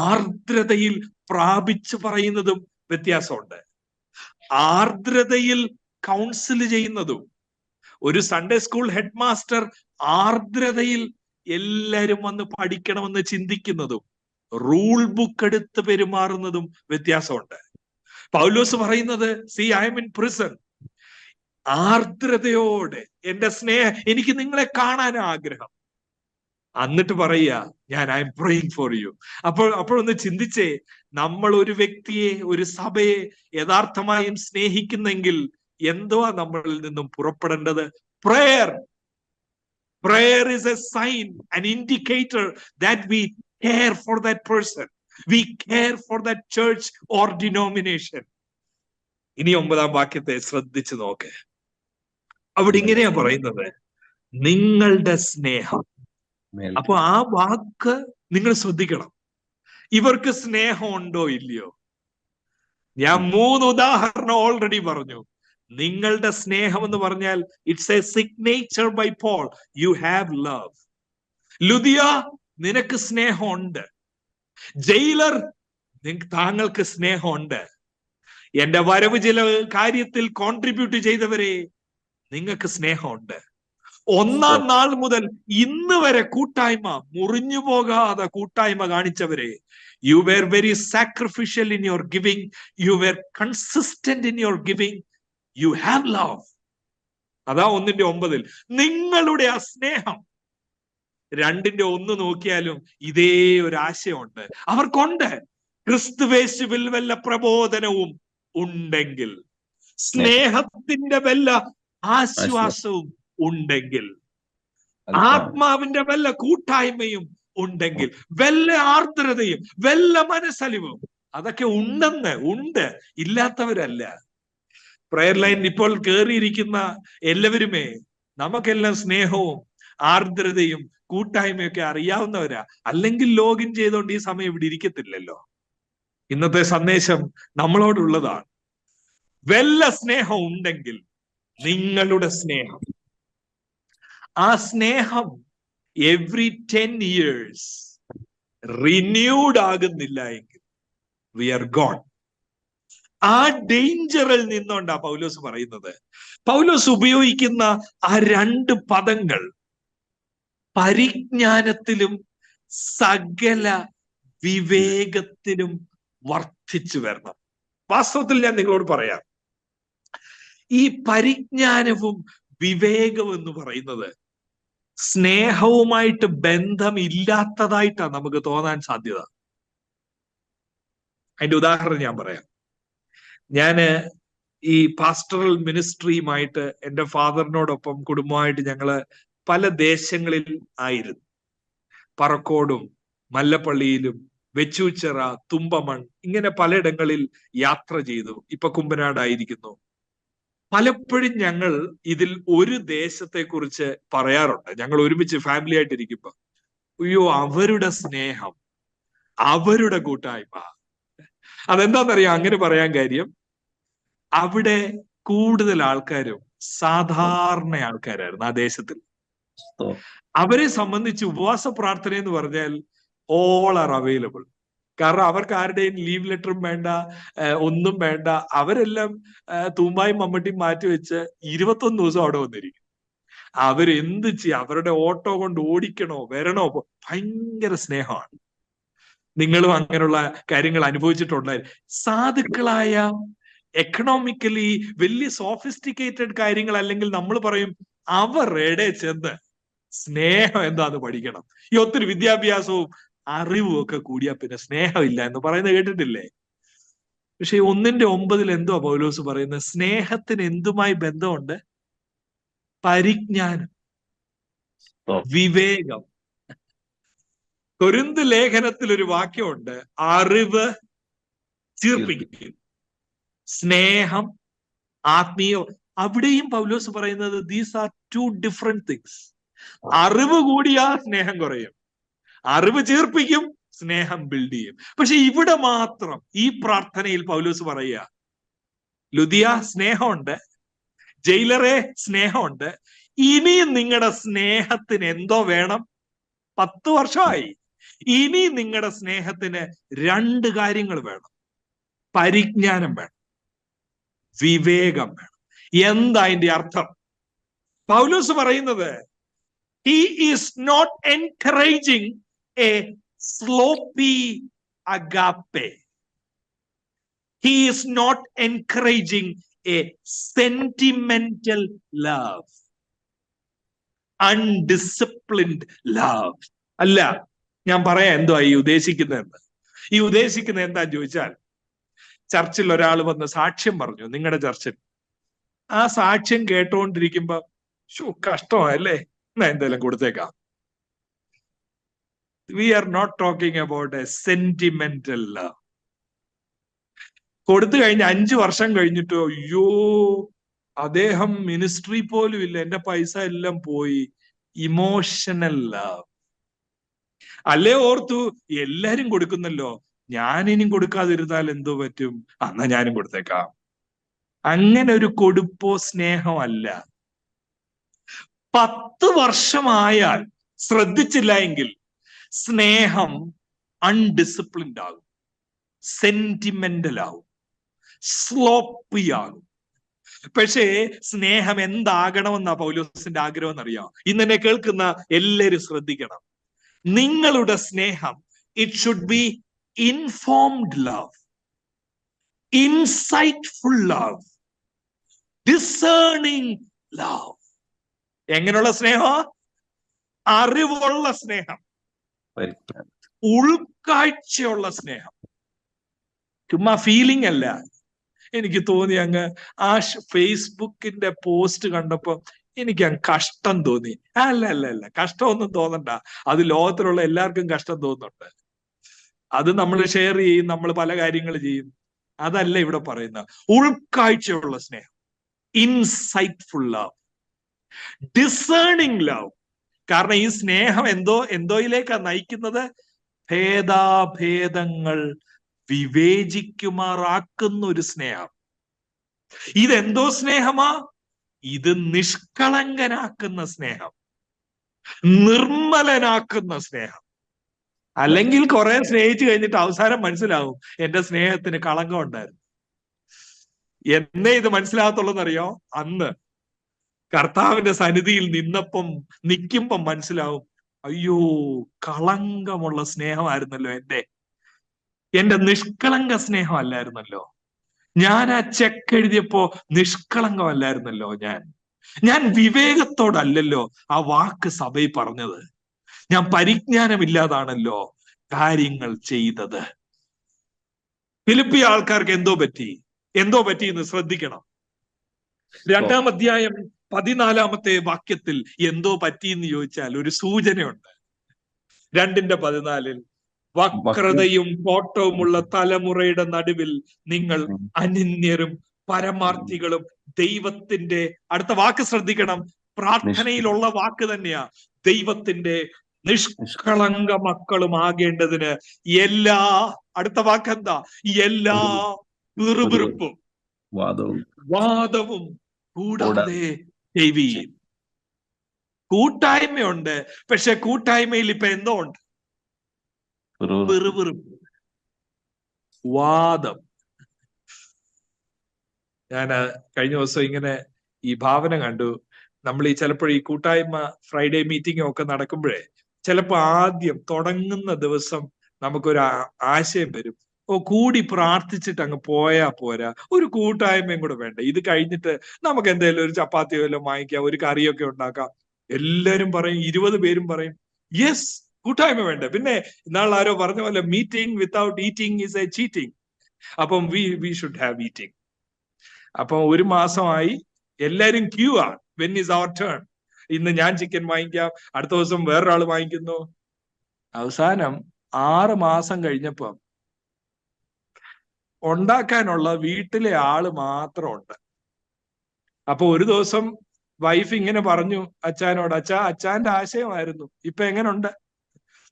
ആർദ്രതയിൽ പ്രാപിച്ചു പറയുന്നതും വ്യത്യാസമുണ്ട്. ആർദ്രതയിൽ കൗൺസിൽ ചെയ്യുന്നതും, ഒരു സൺഡേ സ്കൂൾ ഹെഡ് മാസ്റ്റർ ആർദ്രതയിൽ എല്ലാരും വന്ന് പഠിക്കണമെന്ന് ചിന്തിക്കുന്നതും റൂൾ ബുക്ക് എടുത്ത് പെരുമാറുന്നതും വ്യത്യാസമുണ്ട്. പൗലോസ് പറയുന്നത്, see I am in prison, ആർദ്രതയോടെ എന്റെ സ്നേഹം, എനിക്ക് നിങ്ങളെ കാണാൻ ആഗ്രഹം. എന്നിട്ട് പറയുക, ഞാൻ I am praying for you. അപ്പോഴൊന്ന് ചിന്തിച്ചേ, നമ്മൾ ഒരു വ്യക്തിയെ, ഒരു സഭയെ യഥാർത്ഥമായും സ്നേഹിക്കുന്നെങ്കിൽ എന്തുവാ നമ്മളിൽ നിന്നും പുറപ്പെടേണ്ടത്? Prayer. Prayer is a sign, an indicator that we care for that person. We care for that church or denomination. ഇനി 9-ാം വാക്യത്തെ ശ്രദ്ധിച്ചു നോക്ക്. അവിടെ ഇങ്ങനെയാ പറയുന്നത്, നിങ്ങളുടെ സ്നേഹം. അപ്പൊ ആ വാക്ക് നിങ്ങൾ ശ്രദ്ധിക്കണം. ഇവർക്ക് സ്നേഹം ഉണ്ടോ ഇല്ലയോ? ഞാൻ 3 ഉദാഹരണം ഓൾറെഡി പറഞ്ഞു. നിങ്ങളുടെ സ്നേഹം എന്ന് പറഞ്ഞാൽ it's a signature by Paul. You have love. Lydia, നിനക്ക് സ്നേഹമുണ്ട്. ജയിലർ, താങ്കൾക്ക് സ്നേഹമുണ്ട്. എന്റെ വരവ് ചില കാര്യത്തിൽ കോൺട്രിബ്യൂട്ട് ചെയ്തവരെ, നിങ്ങൾക്ക് സ്നേഹമുണ്ട്. 1-ാം നാൾ മുതൽ ഇന്ന് വരെ കൂട്ടായ്മ മുറിഞ്ഞു പോകാതെ കൂട്ടായ്മ കാണിച്ചവരെ, you were very sacrificial in your giving, you were consistent in your giving, you have love. അതാ 1:9. നിങ്ങളുടെ ആ സ്നേഹം. 2:1 നോക്കിയാലും ഇതേ ഒരു ആശയമുണ്ട്. അവർക്കുണ്ട്. ക്രിസ്തുവേശുവിൽ വല്ല പ്രബോധനവും ഉണ്ടെങ്കിൽ, സ്നേഹത്തിന്റെ വല്ല ആശ്വാസവും ഉണ്ടെങ്കിൽ, ആത്മാവിന്റെ വല്ല കൂട്ടായ്മയും ഉണ്ടെങ്കിൽ, വല്ല ആർദ്രതയും വല്ല മനസ്സലിവും, അതൊക്കെ ഉണ്ട്, ഇല്ലാത്തവരല്ല. പ്രയർ ലൈൻ ഇപ്പോൾ കയറിയിരിക്കുന്ന എല്ലാവരുമേ നമുക്കെല്ലാം സ്നേഹവും ആർദ്രതയും കൂട്ടായ്മയൊക്കെ അറിയാവുന്നവരാ. അല്ലെങ്കിൽ ലോഗിൻ ചെയ്തുകൊണ്ട് ഈ സമയം ഇവിടെ ഇരിക്കത്തില്ലല്ലോ. ഇന്നത്തെ സന്ദേശം നമ്മളോടുള്ളതാണ്. വല്ല സ്നേഹം ഉണ്ടെങ്കിൽ, നിങ്ങളുടെ സ്നേഹം, ആ സ്നേഹം എവറി 10 years റിന്യൂഡ് ആകുന്നില്ല എങ്കിൽ വി ആർ ഗോൺ. ആ ഡേഞ്ചറിൽ നിന്നുകൊണ്ടാ പൗലോസ് പറയുന്നത്. പൗലോസ് ഉപയോഗിക്കുന്ന ആ 2 പദങ്ങൾ പരിജ്ഞാനത്തിലും സകല വിവേകത്തിലും വർദ്ധിച്ചു വരണം. വാസ്തവത്തിൽ ഞാൻ നിങ്ങളോട് പറയാം, ഈ പരിജ്ഞാനവും വിവേകവും എന്ന് പറയുന്നത് സ്നേഹവുമായിട്ട് ബന്ധമില്ലാത്തതായിട്ടാണ് നമുക്ക് തോന്നാൻ സാധ്യത. അതിന്റെ ഉദാഹരണം ഞാൻ പറയാം. ഞാന് ഈ പാസ്റ്ററൽ മിനിസ്ട്രിയുമായിട്ട് എൻ്റെ ഫാദറിനോടൊപ്പം കുടുംബമായിട്ട് ഞങ്ങള് പല ദേശങ്ങളിൽ ആയിരുന്നു. പറക്കോടും മല്ലപ്പള്ളിയിലും വെച്ചൂച്ചിറ, തുമ്പമൺ, ഇങ്ങനെ പലയിടങ്ങളിൽ യാത്ര ചെയ്തു. ഇപ്പൊ കുമ്പനാടായിരിക്കുന്നു. പലപ്പോഴും ഞങ്ങൾ ഇതിൽ ഒരു ദേശത്തെ കുറിച്ച് പറയാറുണ്ട്. ഞങ്ങൾ ഒരുമിച്ച് ഫാമിലി ആയിട്ടിരിക്കുമ്പോ, അയ്യോ അവരുടെ സ്നേഹം, അവരുടെ കൂട്ടായ്മ. അതെന്താണെന്നറിയാം അങ്ങനെ പറയാൻ കാര്യം? അവിടെ കൂടുതൽ ആൾക്കാരും സാധാരണ ആൾക്കാരായിരുന്നു ആ ദേശത്തിൽ. അവരെ സംബന്ധിച്ച് ഉപവാസ പ്രാർത്ഥന എന്ന് പറഞ്ഞാൽ ഓൾ ആർ അവൈലബിൾ. കാരണം അവർക്ക് ആരുടെയും ലീവ് ലെറ്ററും വേണ്ട, ഒന്നും വേണ്ട. അവരെല്ലാം തൂമ്പായും മമ്മട്ടിയും മാറ്റിവെച്ച് 21 ദിവസം അവിടെ വന്നിരിക്കും. അവരെന്ത് ചെയ്യും? അവരുടെ ഓട്ടോ കൊണ്ട് ഓടിക്കണോ വരണോ, ഭയങ്കര സ്നേഹമാണ്. നിങ്ങളും അങ്ങനെയുള്ള കാര്യങ്ങൾ അനുഭവിച്ചിട്ടുണ്ടായിരുന്നു. സാധുക്കളായ എക്കണോമിക്കലി വലിയ സോഫിസ്റ്റിക്കേറ്റഡ് കാര്യങ്ങൾ അല്ലെങ്കിൽ നമ്മൾ പറയും അവരുടെ ചെന്ന് സ്നേഹം എന്താന്ന് പഠിക്കണം. ഈ ഒത്തിരി വിദ്യാഭ്യാസവും അറിവും ഒക്കെ കൂടിയാ പിന്നെ സ്നേഹമില്ല എന്ന് പറയുന്നത് കേട്ടിട്ടില്ലേ? പക്ഷെ 1:9 എന്തുവാ പൗലോസ് പറയുന്നത്? സ്നേഹത്തിന് എന്തുമായി ബന്ധമുണ്ട്? പരിജ്ഞാനം, വിവേകം. കൊരിന്ത് ലേഖനത്തിൽ ഒരു വാക്യമുണ്ട്, അറിവ് ചീർപ്പിക്കും, സ്നേഹം ആത്മീയം. അവിടെയും പൗലോസ് പറയുന്നത് ദീസ് ആർ 2 different things. അറിവ് കൂടിയാ സ്നേഹം കുറയും, അറിവ് ചീർപ്പിക്കും, സ്നേഹം ബിൽഡ് ചെയ്യും. പക്ഷെ ഇവിടെ മാത്രം ഈ പ്രാർത്ഥനയിൽ പൗലോസ് പറയുക, ലുദിയ സ്നേഹമുണ്ട്, ജയിലറെ സ്നേഹമുണ്ട്, ഇനിയും നിങ്ങളുടെ സ്നേഹത്തിന് എന്തോ വേണം? 10 വർഷമായി. ഇനി നിങ്ങളുടെ സ്നേഹത്തിന് 2 കാര്യങ്ങൾ വേണം. പരിജ്ഞാനം വേണം, വിവേകം വേണം. എന്താ അതിന്റെ അർത്ഥം? പൗലോസ് പറയുന്നത്, he is not encouraging a sloppy agape. He is not encouraging a sentimental love, undisciplined love. അല്ല, ഞാൻ പറയാം എന്തുവാ ഈ ഉദ്ദേശിക്കുന്നതെന്ന്. ഈ ഉദ്ദേശിക്കുന്നത് എന്താന്ന് ചോദിച്ചാൽ, ചർച്ചിൽ ഒരാൾ വന്ന് സാക്ഷ്യം പറഞ്ഞു നിങ്ങളുടെ ചർച്ചിൽ. ആ സാക്ഷ്യം കേട്ടോണ്ടിരിക്കുമ്പോ കഷ്ടമല്ലേ, എന്നാ എന്തായാലും കൊടുത്തേക്കാം. We are not talking about a sentimental love. കൊടുത്തു കഴിഞ്ഞ് 5 വർഷം കഴിഞ്ഞിട്ടോ, അയ്യോ അദ്ദേഹം മിനിസ്ട്രി പോലും ഇല്ല, എന്റെ പൈസ എല്ലാം പോയി. Emotional love. അല്ലേ ഓർത്തു എല്ലാരും കൊടുക്കുന്നല്ലോ, ഞാനിനും കൊടുക്കാതിരുന്നാൽ എന്തോ പറ്റും, എന്നാ ഞാനും കൊടുത്തേക്കാം. അങ്ങനെ ഒരു കൊടുപ്പോ സ്നേഹമല്ല. 10 വർഷമായാൽ ശ്രദ്ധിച്ചില്ല എങ്കിൽ സ്നേഹം അൺഡിസിപ്ലിൻഡ് ആകും, സെന്റിമെന്റൽ ആകും, സ്ലോപ്പി ആകും. പക്ഷേ സ്നേഹം എന്താകണമെന്നാ പൗലോസിന്റെ ആഗ്രഹം എന്നറിയാം. ഇന്നെന്നെ കേൾക്കുന്ന എല്ലാവരും ശ്രദ്ധിക്കണം. നിങ്ങളുടെ സ്നേഹം it should be informed love, insightful love, discerning love. എങ്ങനെയുള്ള സ്നേഹം? അറിവുള്ള സ്നേഹം, ഉൾക്കാഴ്ചയുള്ള സ്നേഹം. ചുമ്മാ ഫീലിംഗ് അല്ല. എനിക്ക് തോന്നി അങ്ങ് ആ ഫേസ്ബുക്കിന്റെ പോസ്റ്റ് കണ്ടപ്പോ എനിക്ക് അങ്ങ് കഷ്ടം തോന്നി. അല്ല അല്ല അല്ല, കഷ്ടമൊന്നും തോന്നണ്ട. അത് ലോകത്തിലുള്ള എല്ലാവർക്കും കഷ്ടം തോന്നുന്നുണ്ട്. അത് നമ്മൾ ഷെയർ ചെയ്യും, നമ്മൾ പല കാര്യങ്ങൾ ചെയ്യും. അതല്ല ഇവിടെ പറയുന്ന ഉൾക്കാഴ്ചയുള്ള സ്നേഹം, ഇൻസൈറ്റ്ഫുൾ ലവ്, ഡിസേണിംഗ് ലവ്. കാരണം ഈ സ്നേഹം എന്തോയിലേക്കാണ് നയിക്കുന്നത്? ഭേദാഭേദങ്ങൾ വിവേചിക്കുമാറാക്കുന്ന ഒരു സ്നേഹം. ഇതെന്തോ സ്നേഹമാ? ഇത് നിഷ്കളങ്കനാക്കുന്ന സ്നേഹം, നിർമ്മലനാക്കുന്ന സ്നേഹം. അല്ലെങ്കിൽ കുറെ സ്നേഹിച്ചു കഴിഞ്ഞിട്ട് അവസാനം മനസ്സിലാവും എന്റെ സ്നേഹത്തിന് കളങ്കം ഉണ്ടായിരുന്നു. എന്നേ ഇത് മനസ്സിലാകത്തുള്ളതെന്നറിയോ? അന്ന് കർത്താവിന്റെ സന്നിധിയിൽ നിൽക്കുമ്പം മനസ്സിലാവും, അയ്യോ കളങ്കമുള്ള സ്നേഹമായിരുന്നല്ലോ എന്റെ നിഷ്കളങ്ക സ്നേഹം അല്ലായിരുന്നല്ലോ. ഞാൻ ആ ചെക്ക് എഴുതിയപ്പോ നിഷ്കളങ്കമല്ലായിരുന്നല്ലോ. ഞാൻ വിവേകത്തോടല്ലല്ലോ ആ വാക്ക് സഭയിൽ പറഞ്ഞത്. ഞാൻ പരിജ്ഞാനമില്ലാതാണല്ലോ കാര്യങ്ങൾ ചെയ്തത്. ഫിലിപ്പി ആൾക്കാർക്ക് എന്തോ പറ്റി എന്ന് ശ്രദ്ധിക്കണം. 2-ാം അധ്യായം 14-ാമത്തെ വാക്യത്തിൽ എന്തോ പറ്റിയെന്ന് ചോദിച്ചാൽ ഒരു സൂചനയുണ്ട്. 2:14 വക്രതയും കോട്ടവുമുള്ള തലമുറയുടെ നടുവിൽ നിങ്ങൾ അനിന്യരും പരമാർത്ഥികളും ദൈവത്തിന്റെ, അടുത്ത വാക്ക് ശ്രദ്ധിക്കണം, പ്രാർത്ഥനയിലുള്ള വാക്ക് തന്നെയാ, ദൈവത്തിന്റെ നിഷ്കളങ്ക മക്കളും ആകേണ്ടതിന് എല്ലാ, അടുത്ത വാക്കെന്താ? എല്ലാ പിറുപിറുപ്പും വാദവും കൂടാതെ ചെയ്വീൻ. കൂട്ടായ്മയുണ്ട്, പക്ഷെ കൂട്ടായ്മയിൽ ഇപ്പൊ എന്തോ ഉണ്ട്? പിറുപിറുപ്പ്, വാദം. ഞാൻ കഴിഞ്ഞ ദിവസം ഇങ്ങനെ ഈ ഭാവന കണ്ടു. നമ്മൾ ചിലപ്പോൾ ഈ കൂട്ടായ്മ ഫ്രൈഡേ മീറ്റിംഗ് ഒക്കെ നടക്കുമ്പോഴേ ചിലപ്പോ ആദ്യം തുടങ്ങുന്ന ദിവസം നമുക്കൊരു ആശയം വരും, കൂടി പ്രാർത്ഥിച്ചിട്ട് അങ്ങ് പോയാ പോരാ, ഒരു കൂട്ടായ്മയും കൂടെ വേണ്ട. ഇത് കഴിഞ്ഞിട്ട് നമുക്ക് എന്തെങ്കിലും ഒരു ചപ്പാത്തിയോ എല്ലാം വാങ്ങിക്കാം, ഒരു കറിയൊക്കെ ഉണ്ടാക്കാം. എല്ലാരും പറയും, 20 പേരും പറയും യെസ്, കൂട്ടായ്മ വേണ്ട. പിന്നെ ഇന്നാൾ ആരോ പറഞ്ഞ പോലെ meeting without eating is a cheating. അപ്പം വി ഷുഡ് ഹാവ് ഈറ്റിംഗ്. അപ്പൊ 1 മാസമായി എല്ലാരും ക്യൂ ആണ്. When is our turn? ഇന്ന് ഞാൻ ചിക്കൻ വാങ്ങിക്കാം, അടുത്ത ദിവസം വേറൊരാൾ വാങ്ങിക്കുന്നു. അവസാനം 6 മാസം കഴിഞ്ഞപ്പോ ഉണ്ടാക്കാനുള്ള വീട്ടിലെ ആള് മാത്രം ഉണ്ട്. അപ്പൊ ഒരു ദിവസം വൈഫ് ഇങ്ങനെ പറഞ്ഞു അച്ഛനോട്, അച്ഛാന്റെ ആശയമായിരുന്നു, ഇപ്പൊ എങ്ങനുണ്ട്?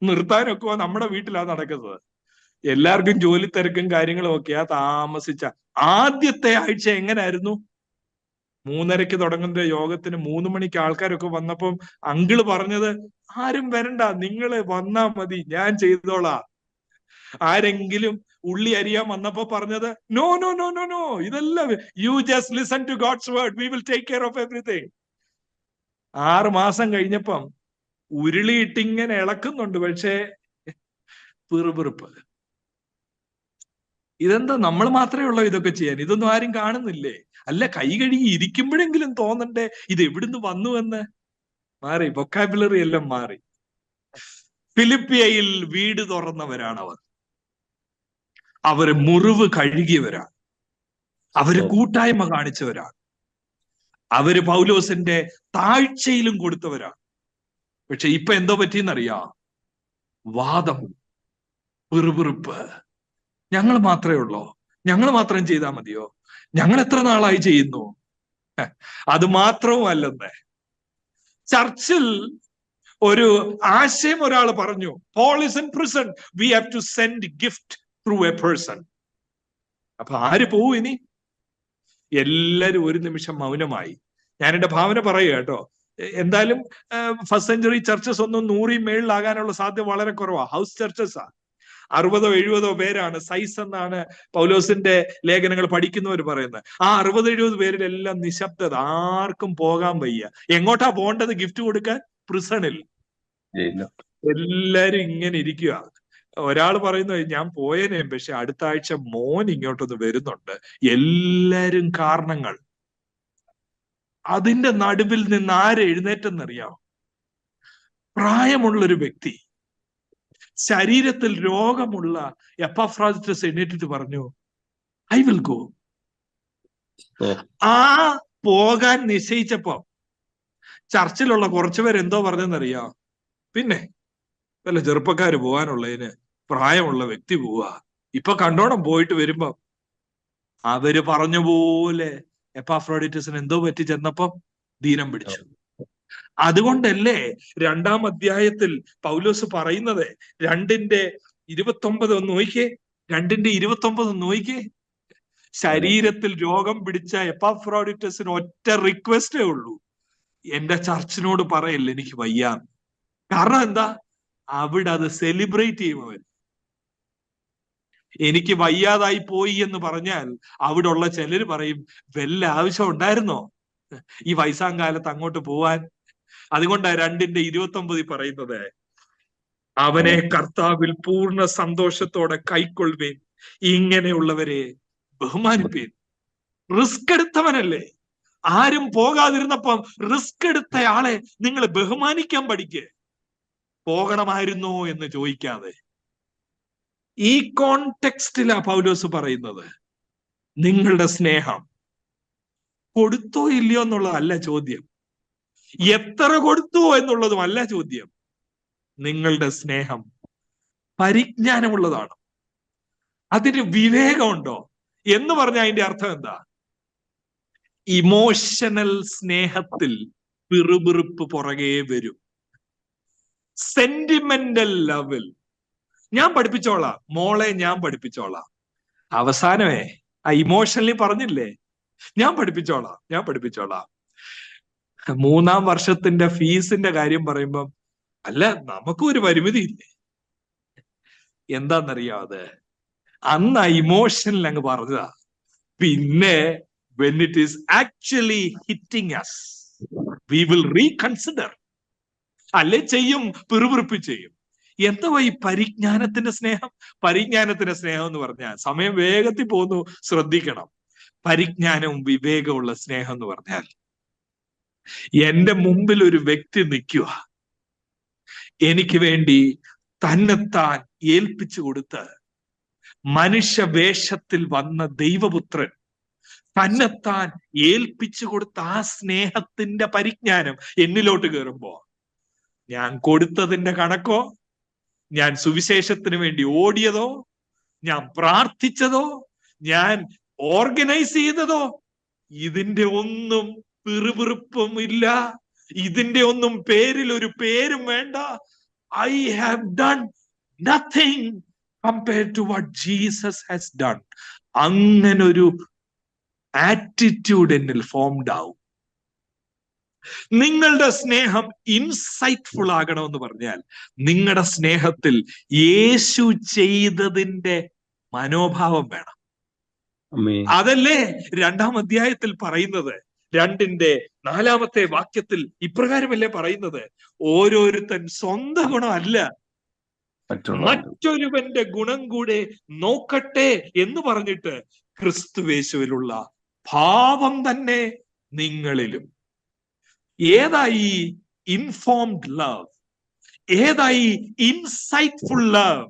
നിർത്താനൊക്കെ നമ്മുടെ വീട്ടിലാ നടക്കുന്നത്. എല്ലാവർക്കും ജോലി തിരക്കും കാര്യങ്ങളും ഒക്കെയാ. താമസിച്ച ആദ്യത്തെ ആഴ്ച എങ്ങനായിരുന്നു? 3:30 തുടങ്ങുന്ന യോഗത്തിന് 3 മണിക്ക് ആൾക്കാരൊക്കെ വന്നപ്പം അങ്കിള് പറഞ്ഞത്, ആരും വരണ്ട, നിങ്ങള് വന്നാ മതി, ഞാൻ ചെയ്തോളാം. ആരെങ്കിലും ഉള്ളി അരിയാൻ വന്നപ്പോ പറഞ്ഞത്, no no no no no, ഇതെല്ലാം you just listen to God's word, we will take care of everything. 6 മാസം കഴിഞ്ഞപ്പം ഉരുളിയിട്ടിങ്ങനെ ഇളക്കുന്നുണ്ട്, പക്ഷേ പിറുപിറുപ്പ്. ഇതെന്താ നമ്മൾ മാത്രമേ ഉള്ളൂ ഇതൊക്കെ ചെയ്യാൻ? ഇതൊന്നും ആരും കാണുന്നില്ലേ? അല്ല, കൈ കഴുകി ഇരിക്കുമ്പോഴെങ്കിലും തോന്നണ്ടേ ഇത് എവിടുന്ന് വന്നു എന്ന്? മാറി, വൊക്കാബുലറി എല്ലാം മാറി. ഫിലിപ്പിയയിൽ വീട് തുറന്നവരാണ് അവര് മുറിവ് കഴുകിയവരാണ്, അവര് കൂട്ടായ്മ കാണിച്ചവരാണ്, അവര് പൗലോസിന്റെ താഴ്ചയിലും കൊടുത്തവരാണ്. പക്ഷെ ഇപ്പൊ എന്തോ പറ്റിയെന്നറിയാം? വാദം, പിറുപിറുപ്പ്. ഞങ്ങൾ മാത്രമേ ഉള്ളോ? ഞങ്ങൾ മാത്രം ചെയ്താൽ മതിയോ? ഞങ്ങൾ എത്ര നാളായി ചെയ്യുന്നു? അത് മാത്രവുമല്ലെന്ന്, ചർച്ചിൽ ഒരു ആശയം ഒരാൾ പറഞ്ഞു, Paul is in prison, we have to send gift through a person. അപ്പൊ ആര് പോവും ഇനി? എല്ലാരും ഒരു നിമിഷം മൗനമായി. ഞാൻ എന്റെ ഭാവന പറയുക കേട്ടോ. എന്തായാലും ഫസ്റ്റ് സെഞ്ചുറി ചർച്ചസ് ഒന്നും 100 മേളിലാകാനുള്ള സാധ്യത വളരെ കുറവാണ്. ഹൗസ് ചർച്ചസാ. 60-70 പേരാണ് സൈസ് എന്നാണ് പൗലോസിന്റെ ലേഖനങ്ങൾ പഠിക്കുന്നവർ പറയുന്നത്. ആ 60-70 പേരിലെല്ലാം നിശബ്ദത, ആർക്കും പോകാൻ വയ്യ. എങ്ങോട്ടാ പോകേണ്ടത്? ഗിഫ്റ്റ് കൊടുക്കാൻ? പ്രിസണിൽ. എല്ലാരും ഇങ്ങനെ ഇരിക്കുക. ഒരാൾ പറയുന്നു, ഞാൻ പോയേനെ, പക്ഷെ അടുത്ത ആഴ്ച മോൻ ഇങ്ങോട്ടൊന്ന് വരുന്നുണ്ട്. എല്ലാരും കാരണങ്ങൾ. അതിന്റെ നടുവിൽ നിന്ന് ആര് എഴുന്നേറ്റെന്നറിയാം? പ്രായമുള്ളൊരു വ്യക്തി, ശരീരത്തിൽ രോഗമുള്ള എപ്പഫ്രോദിറ്റസ് എഴുന്നേറ്റിട്ട് പറഞ്ഞു, ഐ വിൽ ഗോ. ആ പോകാൻ നിശ്ചയിച്ചപ്പോ ചർച്ചിലുള്ള കുറച്ചുപേർ എന്തോ പറഞ്ഞെന്നറിയാം? പിന്നെ വല്ല ചെറുപ്പക്കാര് പോകാനുള്ളതിന് പ്രായമുള്ള വ്യക്തി പോവാ. ഇപ്പൊ കണ്ടോണം പോയിട്ട് വരുമ്പോ. അവര് പറഞ്ഞ പോലെ എപ്പഫ്രോഡിറ്റസിന് എന്തോ പറ്റി ചെന്നപ്പം ദീനം പിടിച്ചു. അതുകൊണ്ടല്ലേ 2-ാം അധ്യായത്തിൽ പൗലോസ് പറയുന്നത്, 2:29 ഒന്ന് നോക്കിക്കേ. 2:29 ഒന്ന് നോക്കിക്കേ. ശരീരത്തിൽ രോഗം പിടിച്ച എപ്പഫ്രോഡിറ്റസിന് ഒറ്റ റിക്വസ്റ്റേ ഉള്ളൂ, എന്റെ ചർച്ചിനോട് പറയല്ലേ എനിക്ക് വയ്യാന്ന്. കാരണം എന്താ? അവിടെ അത് സെലിബ്രേറ്റ് ചെയ്യുമവൻ. എനിക്ക് വയ്യാതായി പോയി എന്ന് പറഞ്ഞാൽ അവിടെ ഉള്ള ചിലര് പറയും, വല്ല ആവശ്യം ഉണ്ടായിരുന്നോ ഈ വയസ്സാം കാലത്ത് അങ്ങോട്ട് പോവാൻ? അതുകൊണ്ടാണ് 2:29 പറയുന്നത്, അവനെ കർത്താവിൽ പൂർണ്ണ സന്തോഷത്തോടെ കൈക്കൊള്ളുവേൻ, ഇങ്ങനെയുള്ളവരെ ബഹുമാനിപ്പേൻ. റിസ്ക് എടുത്തവനല്ലേ? ആരും പോകാതിരുന്നപ്പം റിസ്ക് എടുത്തയാളെ നിങ്ങൾ ബഹുമാനിക്കാൻ പഠിക്ക്. പോകണമായിരുന്നോ എന്ന് ചോദിക്കാതെ. ഈ കോണ്ടെക്സ്റ്റിലാ പൗലോസ് പറയുന്നത്, നിങ്ങളുടെ സ്നേഹം കൊടുത്തോ ഇല്ലയോ എന്നുള്ളതല്ല ചോദ്യം, എത്ര കൊടുത്തു എന്നുള്ളതും അല്ല ചോദ്യം. നിങ്ങളുടെ സ്നേഹം പരിജ്ഞാനമുള്ളതാണ്, അതിന് വിവേകമുണ്ടോ എന്ന് പറഞ്ഞാൽ അതിന്റെ അർത്ഥം എന്താ? ഇമോഷണൽ സ്നേഹത്തിൽ പിറുപിറുപ്പ് പുറകെ വരും. സെന്റിമെന്റൽ ലെവൽ ഞാൻ പഠിപ്പിച്ചോളാം മോളെ, ഞാൻ പഠിപ്പിച്ചോളാം. അവസാനമേ ആ ഇമോഷണലി പറഞ്ഞില്ലേ, ഞാൻ പഠിപ്പിച്ചോളാം. 3-ാം വർഷത്തിന്റെ ഫീസിന്റെ കാര്യം പറയുമ്പം, അല്ല നമുക്കും ഒരു പരിമിതി ഇല്ലേ? എന്താന്നറിയാം, അത് അന്ന് ആ ഇമോഷനിൽ അങ്ങ് പറഞ്ഞതാ. പിന്നെ when it is actually hitting us, we will reconsider. അല്ലെ ചെയ്യും, പിറുപിറുപ്പ് ചെയ്യും. എന്താ ഈ പരിജ്ഞാനത്തിന്റെ സ്നേഹം? പരിജ്ഞാനത്തിന്റെ സ്നേഹം എന്ന് പറഞ്ഞാൽ, സമയം വേഗത്തിൽ പോകുന്നു, ശ്രദ്ധിക്കണം. പരിജ്ഞാനവും വിവേകമുള്ള സ്നേഹം എന്ന് പറഞ്ഞാൽ, എന്റെ മുമ്പിൽ ഒരു വ്യക്തി നിൽക്കുക, എനിക്ക് വേണ്ടി തന്നെത്താൻ ഏൽപ്പിച്ചു കൊടുത്ത് മനുഷ്യവേഷത്തിൽ വന്ന ദൈവപുത്രൻ തന്നെത്താൻ ഏൽപ്പിച്ചു കൊടുത്ത ആ സ്നേഹത്തിന്റെ പരിജ്ഞാനം എന്നിലോട്ട് കയറുമ്പോ, ഞാൻ കൊടുത്തതിന്റെ കണക്കോ, ഞാൻ സുവിശേഷത്തിന് വേണ്ടി ഓടിയതോ, ഞാൻ പ്രാർത്ഥിച്ചതോ, ഞാൻ ഓർഗനൈസ് ചെയ്തതോ, ഇതിന്റെ ഒന്നും പിറുപിറുപ്പും ഇല്ല, ഇതിന്റെ ഒന്നും പേരിൽ ഒരു പേരും വേണ്ട. I have done nothing compared to what Jesus has done. അങ്ങനൊരു ആറ്റിറ്റ്യൂഡ് എന്നിൽ ഫോംഡ് ആവും. നിങ്ങളുടെ സ്നേഹം ഇൻസൈറ്റ്ഫുൾ ആകണമെന്ന് പറഞ്ഞാൽ, നിങ്ങളുടെ സ്നേഹത്തിൽ യേശു ചെയ്തതിന്റെ മനോഭാവം വേണം. അതല്ലേ 2-ാം അധ്യായത്തിൽ പറയുന്നത്. 2:4 വാക്യത്തിൽ ഇപ്രകാരമല്ലേ പറയുന്നത്, ഓരോരുത്തൻ സ്വന്തം ഗുണമല്ല മറ്റൊരുവന്റെ ഗുണം കൂടെ നോക്കട്ടെ എന്ന് പറഞ്ഞിട്ട് ക്രിസ്തുവേശുവിലുള്ള ഭാവം തന്നെ നിങ്ങളിലും. ഏതാ ഈ ഇൻഫോംഡ് ലവ്? ഏതായി? Insightful love.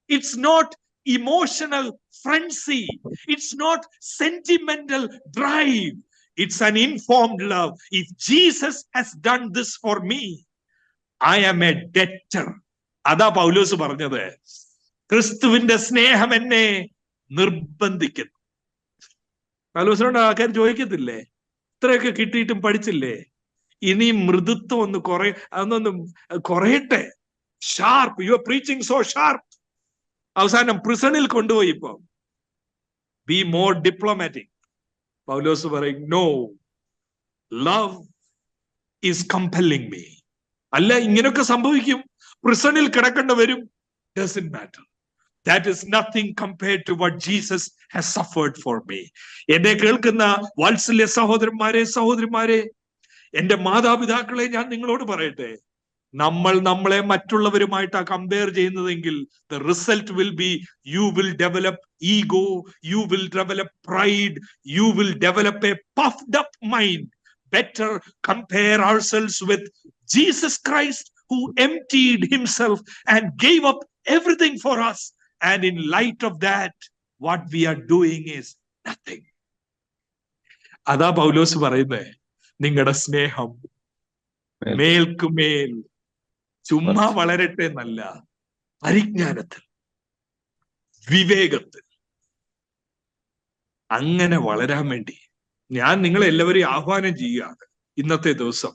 It's not emotional frenzy. It's not sentimental drive. It's an informed love. If Jesus has done this for me, I am a debtor. അതാ പൗലോസ് പറഞ്ഞത്. ക്രിസ്തുവിന്റെ സ്നേഹം എന്നെ നിർബന്ധിക്കുന്നു. പൗലോസിനോട് ആൾക്കാർ ചോദിക്കത്തില്ലേ, ഇത്രയൊക്കെ കിട്ടിയിട്ടും പഠിച്ചില്ലേ, ഇനി മൃദുത്വം ഒന്ന് അതൊന്നും കുറയട്ടെ. Sharp, you are preaching so sharp. അവസാനം പ്രിസണിൽ കൊണ്ടുപോയി. ഇപ്പൊ ബി മോർ ഡിപ്ലോമാറ്റിക്. പൗലോസ് പറയും, no, love is compelling me. അല്ല, ഇങ്ങനെയൊക്കെ സംഭവിക്കും, പ്രിസണിൽ കിടക്കേണ്ട വരും. Doesn't matter. That is nothing compared to what Jesus has suffered for me. എന്നെ കേൾക്കുന്ന വാത്സല്യ സഹോദരന്മാരെ, സഹോദരിമാരെ, എന്റെ മാതാപിതാക്കളെ, ഞാൻ നിങ്ങളോട് പറയട്ടെ, നമ്മൾ നമ്മളെ മറ്റുള്ളവരുമായിട്ടാ കമ്പയർ ചെയ്യുന്നതെങ്കിൽ the result will be you will develop ego, you will develop pride, you will develop a puffed up mind. Better compare ourselves with Jesus Christ, who emptied himself and gave up everything for us. And in light of that, what we are doing is nothing. അതാ പൗലോസ് പറയുന്നത്, നിങ്ങളുടെ സ്നേഹം മേൽക്കുമേൽ ചുമ്മാ വളരട്ടെ എന്നല്ല, പരിജ്ഞാനത്തിൽ, വിവേകത്തിൽ അങ്ങനെ വളരാൻ വേണ്ടി ഞാൻ നിങ്ങളെല്ലാവരെയും ആഹ്വാനം ചെയ്യുകയാണ് ഇന്നത്തെ ദിവസം.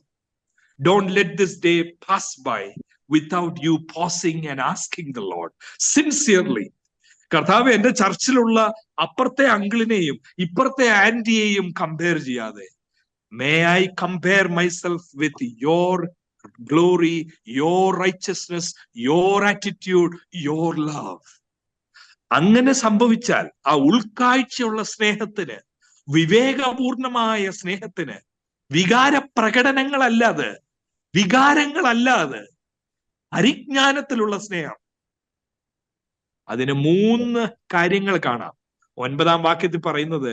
Don't let this day pass by without you pausing and asking the Lord sincerely. കർത്താവ്, എന്റെ ചർച്ചിലുള്ള അപ്പുറത്തെ അങ്കിളിനെയും ഇപ്പുറത്തെ ആന്റിയെയും കമ്പയർ ചെയ്യാതെ, may I compare myself with your glory, your righteousness, your attitude, your love. അങ്ങനെ സംഭവിച്ചാൽ ആ ഉൾക്കാഴ്ചയുള്ള സ്നേഹത്തിന്, വിവേകപൂർണമായ സ്നേഹത്തിന്, വികാര പ്രകടനങ്ങളല്ലാതെ, വികാരങ്ങളല്ലാതെ പരിജ്ഞാനത്തിലുള്ള സ്നേഹം, അതിന് 3 കാര്യങ്ങൾ കാണാം. 9-ാം വാക്യത്തിൽ പറയുന്നത്,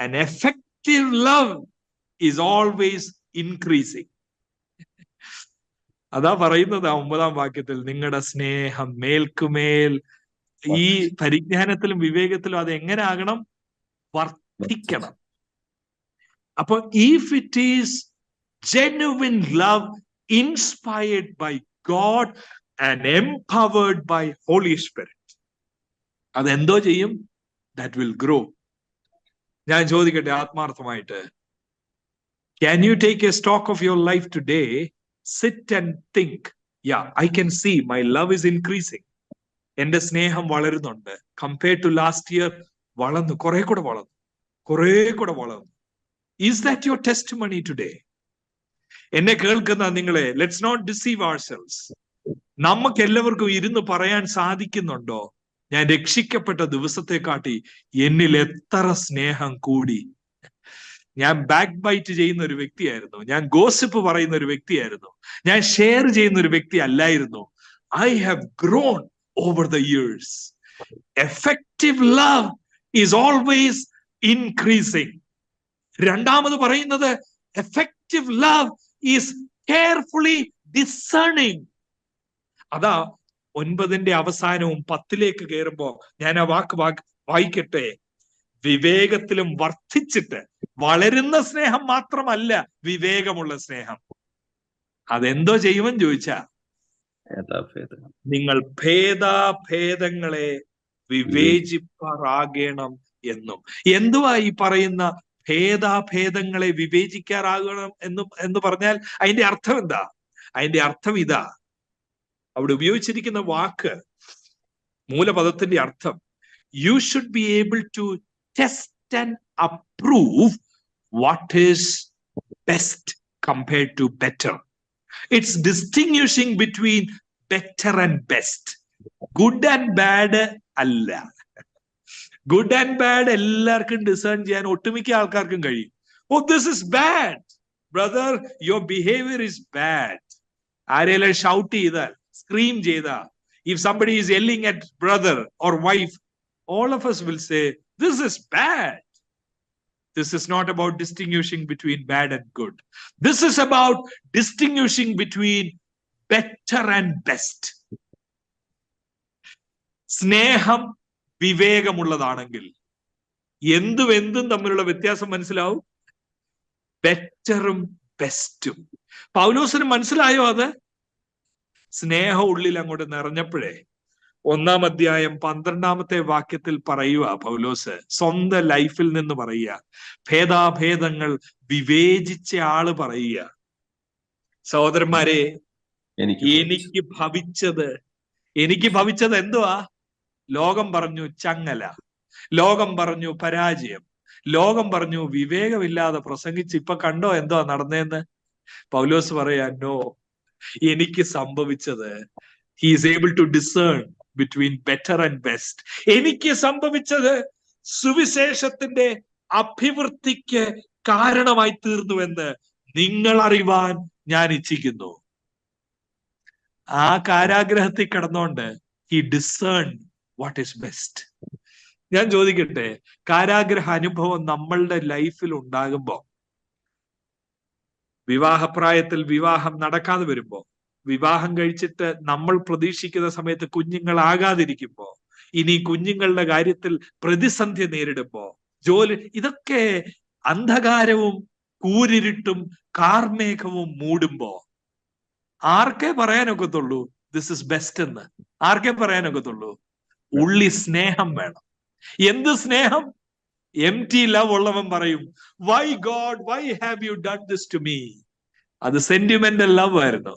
an effective love is always increasing. അതാ പറയുന്നത് 9-ാം വാക്യത്തിൽ, നിങ്ങളുടെ സ്നേഹം മേൽക്കുമേൽ, ഈ പരിജ്ഞാനത്തിലും വിവേകത്തിലും അത് എങ്ങനെ ആകണം? വർദ്ധിക്കണം. അപ്പൊ if it is genuine love inspired by God and empowered by Holy Spirit, അതെന്തോ ചെയ്യും? That will grow. ഞാൻ ചോദിക്കട്ടെ ആത്മാർത്ഥമായിട്ട്, can you take a stock of your life today, sit and think, yeah, I can see my love is increasing. എന്റെ സ്നേഹം വളരുന്നുണ്ട്. Compared to last year വളർന്നു, കുറെ കൂടെ വളർന്നു. Is that your testimony today? എന്നെ കേൾക്കുന്ന നിങ്ങളെ, ലെറ്റ്സ് നോട്ട് ഡിസീവ് ourselves. നമുക്ക് എല്ലാവർക്കും ഇരുന്ന് പറയാൻ സാധിക്കുന്നുണ്ടോ, ഞാൻ രക്ഷിക്കപ്പെട്ട ദിവസത്തെക്കാട്ടി എന്നിൽ എത്ര സ്നേഹം കൂടി? ഞാൻ ബാക്ക് ബൈറ്റ് ചെയ്യുന്ന ഒരു വ്യക്തിയായിരുന്നു, ഞാൻ ഗോസിപ്പ് പറയുന്ന ഒരു വ്യക്തിയായിരുന്നു, ഞാൻ ഷെയർ ചെയ്യുന്ന ഒരു വ്യക്തി അല്ലായിരുന്നു. I have grown over the years. Effective love is always increasing. രണ്ടാമത് പറയുന്നത്, effective love is carefully discerning. അതാ 9-ന്റെ അവസാനവും 10ലേക്ക് കയറുമ്പോ ഞാൻ ആ വാക്ക് വായിക്കട്ടെ. വിവേകത്തിലും വർദ്ധിച്ചിട്ട്, വളരുന്ന സ്നേഹം മാത്രമല്ല വിവേകമുള്ള സ്നേഹം. അതെന്തോ ചെയ്യുമെന്ന് ചോദിച്ചാ, നിങ്ങൾ ഭേദാഭേദങ്ങളെ വിവേചിപ്പാറാകണം എന്നും. എന്തുവാ ഈ പറയുന്ന ഭേദാഭേദങ്ങളെ വിവേചിക്കാറാകണം എന്ന് പറഞ്ഞാൽ അതിന്റെ അർത്ഥം എന്താ? അതിന്റെ അർത്ഥം ഇതാ, അവിടെ ഉപയോഗിച്ചിരിക്കുന്ന വാക്ക്, മൂലപദത്തിന്റെ അർത്ഥം, you should be able to test and approve what is best compared to better. It's distinguishing between better and best. Good and bad അല്ല. Good and bad എല്ലാവർക്കും ഡിസേൺ ചെയ്യാൻ ഒട്ടുമിക്ക ആൾക്കാർക്കും കഴിയും. Oh, this is bad. Brother, your behavior is bad. ആരെല്ലാം shout ചെയ്താൽ, scream ചെയ്താൽ, if somebody is yelling at brother or wife, all of us will say, this is bad. This is not about distinguishing between bad and good. This is about distinguishing between better and best. സ്നേഹം വിവേകമുള്ളതാണെങ്കിൽ എന്തും തമ്മിലുള്ള വ്യത്യാസം മനസ്സിലാവും. ബെറ്ററും ബെസ്റ്റും. പൗലോസിന് മനസ്സിലായോ അത്? സ്നേഹം ഉള്ളിൽ അങ്ങോട്ട് നിറഞ്ഞപ്പോഴേ 1-ാം അധ്യായം 12-ാമത്തെ വാക്യത്തിൽ പറയുക പൗലോസ്, സ്വന്തം ലൈഫിൽ നിന്ന് പറയുക, ഭേദാഭേദങ്ങൾ വിവേചിച്ച ആള് പറയുക, സഹോദരന്മാരെ, എനിക്ക് ഭവിച്ചത് എന്തുവാ? ലോകം പറഞ്ഞു ചങ്ങല, ലോകം പറഞ്ഞു പരാജയം, ലോകം പറഞ്ഞു വിവേകമില്ലാതെ പ്രസംഗിച്ച്. ഇപ്പൊ കണ്ടോ എന്തോ നടന്നേന്ന്? പൗലോസ് പറയാ, നോ, എനിക്ക് സംഭവിച്ചത്, he is able to discern between better and best. എനിക്ക് സംഭവിച്ചത് സുവിശേഷത്തിന്റെ അഭിവൃദ്ധിക്ക് കാരണമായി തീർന്നുവെന്ന് നിങ്ങൾ അറിവാൻ ഞാൻ ഇച്ഛിക്കുന്നു. ആ കാരാഗ്രഹത്തിൽ കിടന്നുകൊണ്ട് he discerned what is best. ഞാൻ ചോദിക്കട്ടെ, കാരാഗ്രഹ അനുഭവം നമ്മളുടെ ലൈഫിൽ ഉണ്ടാകുമ്പോ, വിവാഹപ്രായത്തിൽ വിവാഹം നടക്കാതെ വരുമ്പോ, വിവാഹം കഴിച്ചിട്ട് നമ്മൾ പ്രതീക്ഷിക്കുന്ന സമയത്ത് കുഞ്ഞുങ്ങളാകാതിരിക്കുമ്പോ, ഇനി കുഞ്ഞുങ്ങളുടെ കാര്യത്തിൽ പ്രതിസന്ധി നേരിടുമ്പോ, ജോലി, ഇതൊക്കെ അന്ധകാരവും കൂരിരുട്ടും കാർമേഘവും മൂടുമ്പോ ആർക്കേ പറയാനൊക്കത്തുള്ളൂ ദിസ് ഇസ് ബെസ്റ്റ് എന്ന്? ആർക്കേ പറയാനൊക്കത്തുള്ളൂ? ഉള്ളി സ്നേഹം വേണം. എന്ത് സ്നേഹം? empty love ഉള്ളവൻ പറയും, why God, why have you done this to me? അത് സെന്റിമെന്റൽ ലവ് ആയിരുന്നു.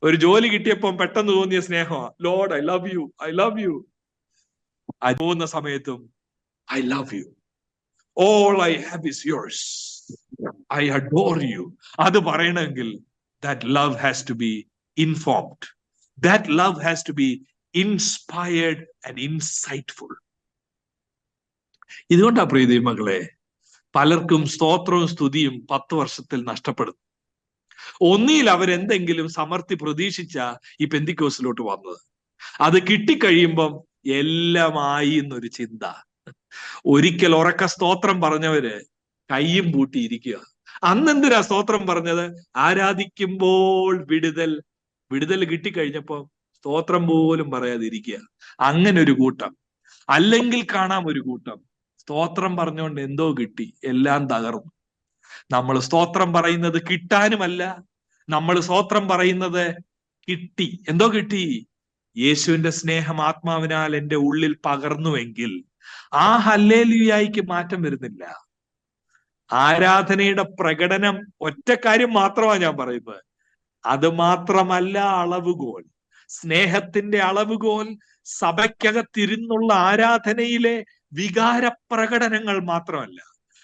ഒരു ജോലി കിട്ടിയപ്പോൾ പെട്ടെന്ന് തോന്നിയ സ്നേഹമാണ്, Lord I love you, I love you. അത് പോകുന്ന സമയത്തും I love you, all I have is yours, I adore you. അത് പറയണമെങ്കിൽ that love has to be informed, that love has to be inspired and insightful. ഇതുകൊണ്ടാ പ്രീതി മകളെ, പലർക്കും സ്തോത്രവും സ്തുതിയും 10 വർഷത്തിൽ നഷ്ടപ്പെടുന്നു. ഒന്നിയിൽ അവരെന്തെങ്കിലും സമർത്ഥി പ്രതീക്ഷിച്ച ഈ പെന്തിക്കോസിലോട്ട് വന്നത്, അത് കിട്ടിക്കഴിയുമ്പം എല്ലാമായി എന്നൊരു ചിന്ത. ഒരിക്കൽ ഉറക്ക സ്തോത്രം പറഞ്ഞവര് കയ്യും പൂട്ടിയിരിക്കുക. അന്നെന്തിനാ സ്തോത്രം പറഞ്ഞത്? ആരാധിക്കുമ്പോൾ വിടുതൽ കിട്ടിക്കഴിഞ്ഞപ്പോ സ്തോത്രം പോലും പറയാതിരിക്കുക. അങ്ങനെ ഒരു കൂട്ടം. അല്ലെങ്കിൽ കാണാം ഒരു കൂട്ടം സ്തോത്രം പറഞ്ഞുകൊണ്ട് എന്തോ കിട്ടി, എല്ലാം തകർന്നു. നമ്മൾ സ്തോത്രം പറയുന്നത് കിട്ടാനുമല്ല, നമ്മൾ സ്തോത്രം പറയുന്നത് കിട്ടി. എന്തോ കിട്ടി? യേശുവിന്റെ സ്നേഹം ആത്മാവിനാൽ എൻ്റെ ഉള്ളിൽ പകർന്നുവെങ്കിൽ ആ ഹല്ലേലൂയായ്ക്ക് മാറ്റം വരുന്നില്ല. ആരാധനയുടെ പ്രകടനം ഒറ്റ കാര്യം മാത്രമാണ് ഞാൻ പറയുന്നത്. അത് മാത്രമല്ല അളവുകോൽ. സ്നേഹത്തിന്റെ അളവുകോൽ സഭയ്ക്കകത്തിരുന്നുള്ള ആരാധനയിലെ വികാരപ്രകടനങ്ങൾ മാത്രമല്ല.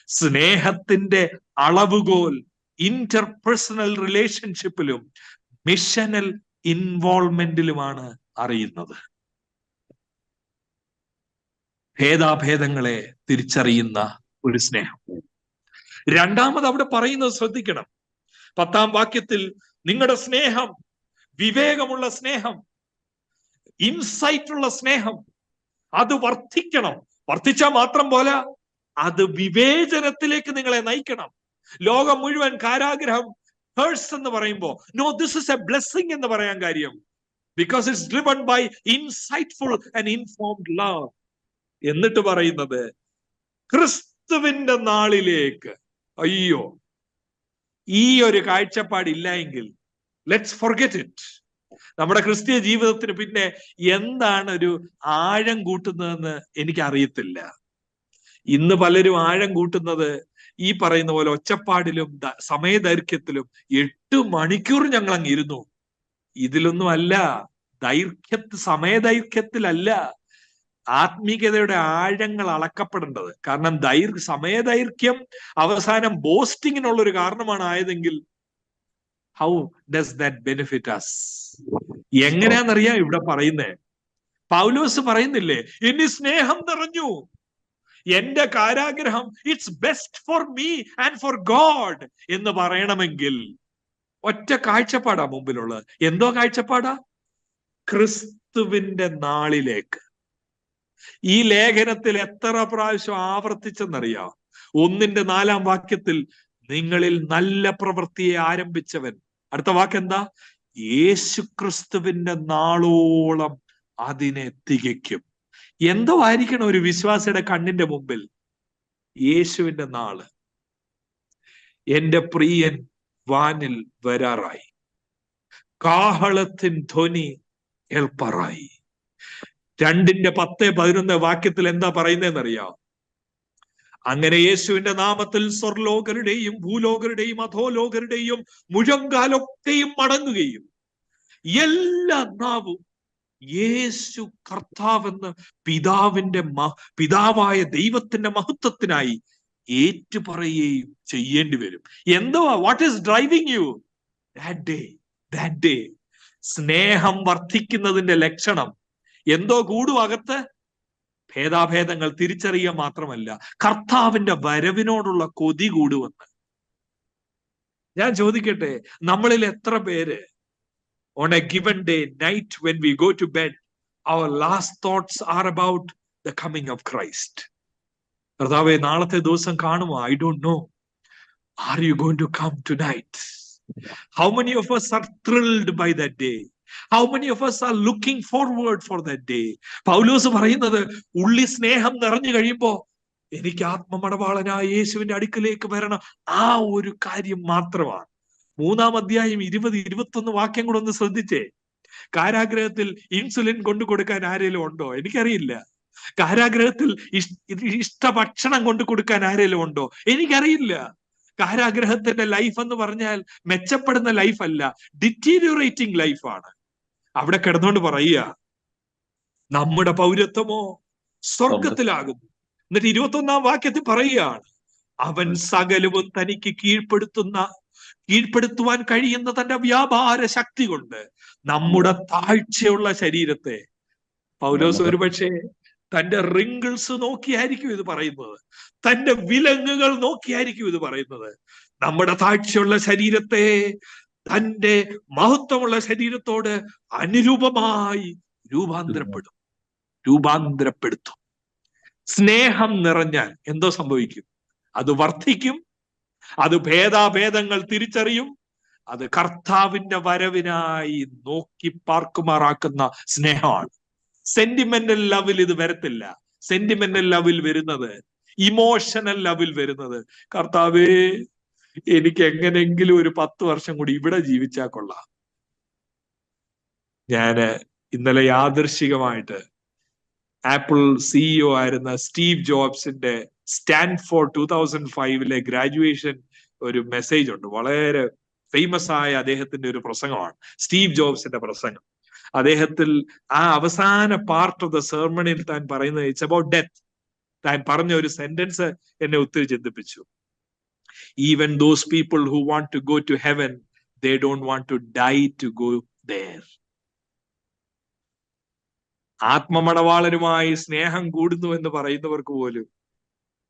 സ്നേഹത്തിന്റെ അളവുകോൽ ഇന്റർപേഴ്സണൽ റിലേഷൻഷിപ്പിലും മിഷനൽ ഇൻവോൾവ്മെന്റിലുമാണ് അറിയുന്നത്. ഭേദാഭേദങ്ങളെ തിരിച്ചറിയുന്ന ഒരു സ്നേഹം. രണ്ടാമത് അവിടെ പറയുന്നത് ശ്രദ്ധിക്കണം. 10-ാം വാക്യത്തിൽ നിങ്ങളുടെ സ്നേഹം വിവേകമുള്ള സ്നേഹം, ഇൻസൈറ്റ് ഉള്ള സ്നേഹം, അത് വർദ്ധിക്കണം. വർദ്ധിച്ചാൽ മാത്രം പോരാ, അത് വിവേചനത്തിലേക്ക് നിങ്ങളെ നയിക്കണം. ലോകം മുഴുവൻ കാരാഗ്രഹം ഹേഴ്സ് എന്ന് പറയുമ്പോ, no, this is a blessing എന്ന് പറയാൻ കാര്യം, because it's driven by insightful and informed love. എന്നിട്ട് പറയുന്നത് ക്രിസ്തുവിന്റെ നാളിലേക്ക്. അയ്യോ, ഈ ഒരു കാഴ്ചപ്പാടില്ല എങ്കിൽ ലെറ്റ്സ് ഫോർഗെറ്റ് ഇറ്റ്. നമ്മുടെ ക്രിസ്തീയ ജീവിതത്തിന് പിന്നെ എന്താണ് ഒരു ആഴം കൂട്ടുന്നതെന്ന് എനിക്ക് അറിയത്തില്ല. ഇന്ന് പലരും ആഴം കൂട്ടുന്നത് ഈ പറയുന്ന പോലെ ഒച്ചപ്പാടിലും സമയദൈർഘ്യത്തിലും. 8 മണിക്കൂർ ഞങ്ങൾ അങ്ങ് ഇരുന്നു. ഇതിലൊന്നും അല്ല, സമയദൈർഘ്യത്തിലല്ല ആത്മീയതയുടെ ആഴങ്ങൾ അളക്കപ്പെടേണ്ടത്. കാരണം സമയദൈർഘ്യം അവസാനം ബോസ്റ്റിങ്ങിനുള്ളൊരു കാരണമാണ് ആയതെങ്കിൽ how does that benefit us? എങ്ങനെയാണെന്നറിയാം ഇവിടെ പറയുന്നേ. പൗലോസ് പറയുന്നില്ലേ, ഇനി സ്നേഹം നിറഞ്ഞു, എന്റെ കാരാഗ്രഹം it's best for me and for God എന്ന് പറയണമെങ്കിൽ ഒറ്റ കാഴ്ചപ്പാടാ മുമ്പിലുള്ളത്. എന്തോ കാഴ്ചപ്പാടാ? ക്രിസ്തുവിന്റെ നാളിലേക്ക്. ഈ ലേഖനത്തിൽ എത്ര പ്രാവശ്യം ആവർത്തിച്ചെന്നറിയാം? 1-ന്റെ 4-ാം വാക്യത്തിൽ നിങ്ങളിൽ നല്ല പ്രവൃത്തിയെ ആരംഭിച്ചവൻ, അടുത്ത വാക്കെന്താ? യേശുക്രിസ്തുവിന്റെ നാളോളം അതിനെ തികയ്ക്കും. എന്തോ ആയിരിക്കണം ഒരു വിശ്വാസിയുടെ കണ്ണിന്റെ മുമ്പിൽ? യേശുവിന്റെ നാള്. എന്റെ പ്രിയൻ വാനിൽ വരാറായി, കാഹളത്തിൻ ധ്വനി കേൾപ്പാറായി. 2:10-11 വാക്യത്തിൽ എന്താ പറയുന്നതെന്നറിയാം? അങ്ങനെ യേശുവിന്റെ നാമത്തിൽ സ്വർലോകരുടെയും ഭൂലോകരുടെയും അധോലോകരുടെയും മുഴങ്കാലൊക്കെയും മടങ്ങുകയും എല്ലാ നാവും യേശു കർത്താവെന്ന് പിതാവായ ദൈവത്തിന്റെ മഹത്വത്തിനായി ഏറ്റുപറയുകയും ചെയ്യേണ്ടി വരും. എന്തുവാ? What is driving U? That day സ്നേഹം വർദ്ധിക്കുന്നതിന്റെ ലക്ഷണം എന്തോ കൂടും അകത്ത്? ഭേദാഭേദങ്ങൾ തിരിച്ചറിയുക മാത്രമല്ല, കർത്താവിന്റെ വരവിനോടുള്ള കൊതി കൂടുമെന്ന്. ഞാൻ ചോദിക്കട്ടെ, നമ്മളിൽ എത്ര പേര് on a given day, night, when we go to bed, our last thoughts are about the coming of Christ? കർത്താവേ, നാളത്തെ ദിവസം കാണുമോ? I don't know. Are you going to come tonight? How many of us are thrilled by that day? How many of us are looking forward for that day? പൗലോസ് പറയുന്നത്, ഉള്ളി സ്നേഹം നിറഞ്ഞു കഴിയുമ്പോ എനിക്ക് ആത്മമണവാളനായ യേശുവിന്റെ അടുക്കലേക്ക് വരണം, ആ ഒരു കാര്യം മാത്രമാണ്. 3-ാം അധ്യായം 20-21 വാക്യം കൂടെ ഒന്ന് ശ്രദ്ധിച്ചേ. കാരാഗ്രഹത്തിൽ ഇൻസുലിൻ കൊണ്ടു കൊടുക്കാൻ ആരെങ്കിലും ഉണ്ടോ? എനിക്കറിയില്ല. കാരാഗ്രഹത്തിൽ ഇഷ്ടഭക്ഷണം കൊണ്ടു കൊടുക്കാൻ ആരെങ്കിലും ഉണ്ടോ? എനിക്കറിയില്ല. കാരാഗ്രഹത്തിന്റെ ലൈഫ് എന്ന് പറഞ്ഞാൽ മെച്ചപ്പെടുന്ന ലൈഫല്ല, ഡിറ്റീരിയോറേറ്റിംഗ് ലൈഫാണ്. അവിടെ കിടന്നുകൊണ്ട് പറയുക, നമ്മുടെ പൗരത്വമോ സ്വർഗത്തിലാകുന്നു. എന്നിട്ട് 21-ാം വാക്യത്തിൽ പറയുകയാണ്, അവൻ സകലവും തനിക്ക് കീഴ്പ്പെടുത്തുവാൻ കഴിയുന്ന തന്റെ വ്യാപാര ശക്തി കൊണ്ട് നമ്മുടെ താഴ്ചയുള്ള ശരീരത്തെ, പൗലോസ് ഒരുപക്ഷെ തന്റെ റിങ്കിൾസ് നോക്കിയായിരിക്കും ഇത് പറയുന്നത്, തന്റെ വിലങ്ങുകൾ നോക്കിയായിരിക്കും ഇത് പറയുന്നത്, നമ്മുടെ താഴ്ചയുള്ള ശരീരത്തെ തന്റെ മഹത്വമുള്ള ശരീരത്തോട് അനുരൂപമായി രൂപാന്തരപ്പെടുത്തും. സ്നേഹം നിറഞ്ഞാൽ എന്തോ സംഭവിക്കും? അത് വർദ്ധിക്കും, അത് ഭേദാഭേദങ്ങൾ തിരിച്ചറിയും, അത് കർത്താവിന്റെ വരവിനായി നോക്കി പാർക്കുമാറാക്കുന്ന സ്നേഹമാണ്. സെന്റിമെന്റൽ ലവിൽ ഇത് വരത്തില്ല. സെന്റിമെന്റൽ ലവിൽ വരുന്നത്, ഇമോഷണൽ ലവിൽ വരുന്നത്, കർത്താവേ എനിക്ക് എങ്ങനെങ്കിലും ഒരു 10 വർഷം കൂടി ഇവിടെ ജീവിച്ചാൽ കൊള്ളാം. ഞാന് ഇന്നലെ യാദൃശികമായിട്ട് ആപ്പിൾ സിഇഒ ആയിരുന്ന സ്റ്റീവ് ജോബ്സിന്റെ സ്റ്റാൻഫോർഡ് 2005 ഗ്രാജുവേഷൻ ഒരു മെസ്സേജ് ഉണ്ട്. വളരെ ഫേമസ് ആയ അദ്ദേഹത്തിന്റെ ഒരു പ്രസംഗമാണ്, സ്റ്റീവ് ജോബ്സിന്റെ പ്രസംഗം. അദ്ദേഹത്തിൽ ആ അവസാന പാർട്ട് ഓഫ് ദ സെർമണിൽ താൻ പറയുന്നത് ഇറ്റ്സ് അബൌട്ട് ഡെത്ത്. താൻ പറഞ്ഞ ഒരു സെന്റൻസ് എന്നെ ഒത്തിരി ചിന്തിപ്പിച്ചു. Even those people who want to go to heaven, they don't want to die to go there. ആത്മമണവാളനുമായി സ്നേഹം കൂടുന്നു എന്ന് പറയുന്നവർക്ക് പോലും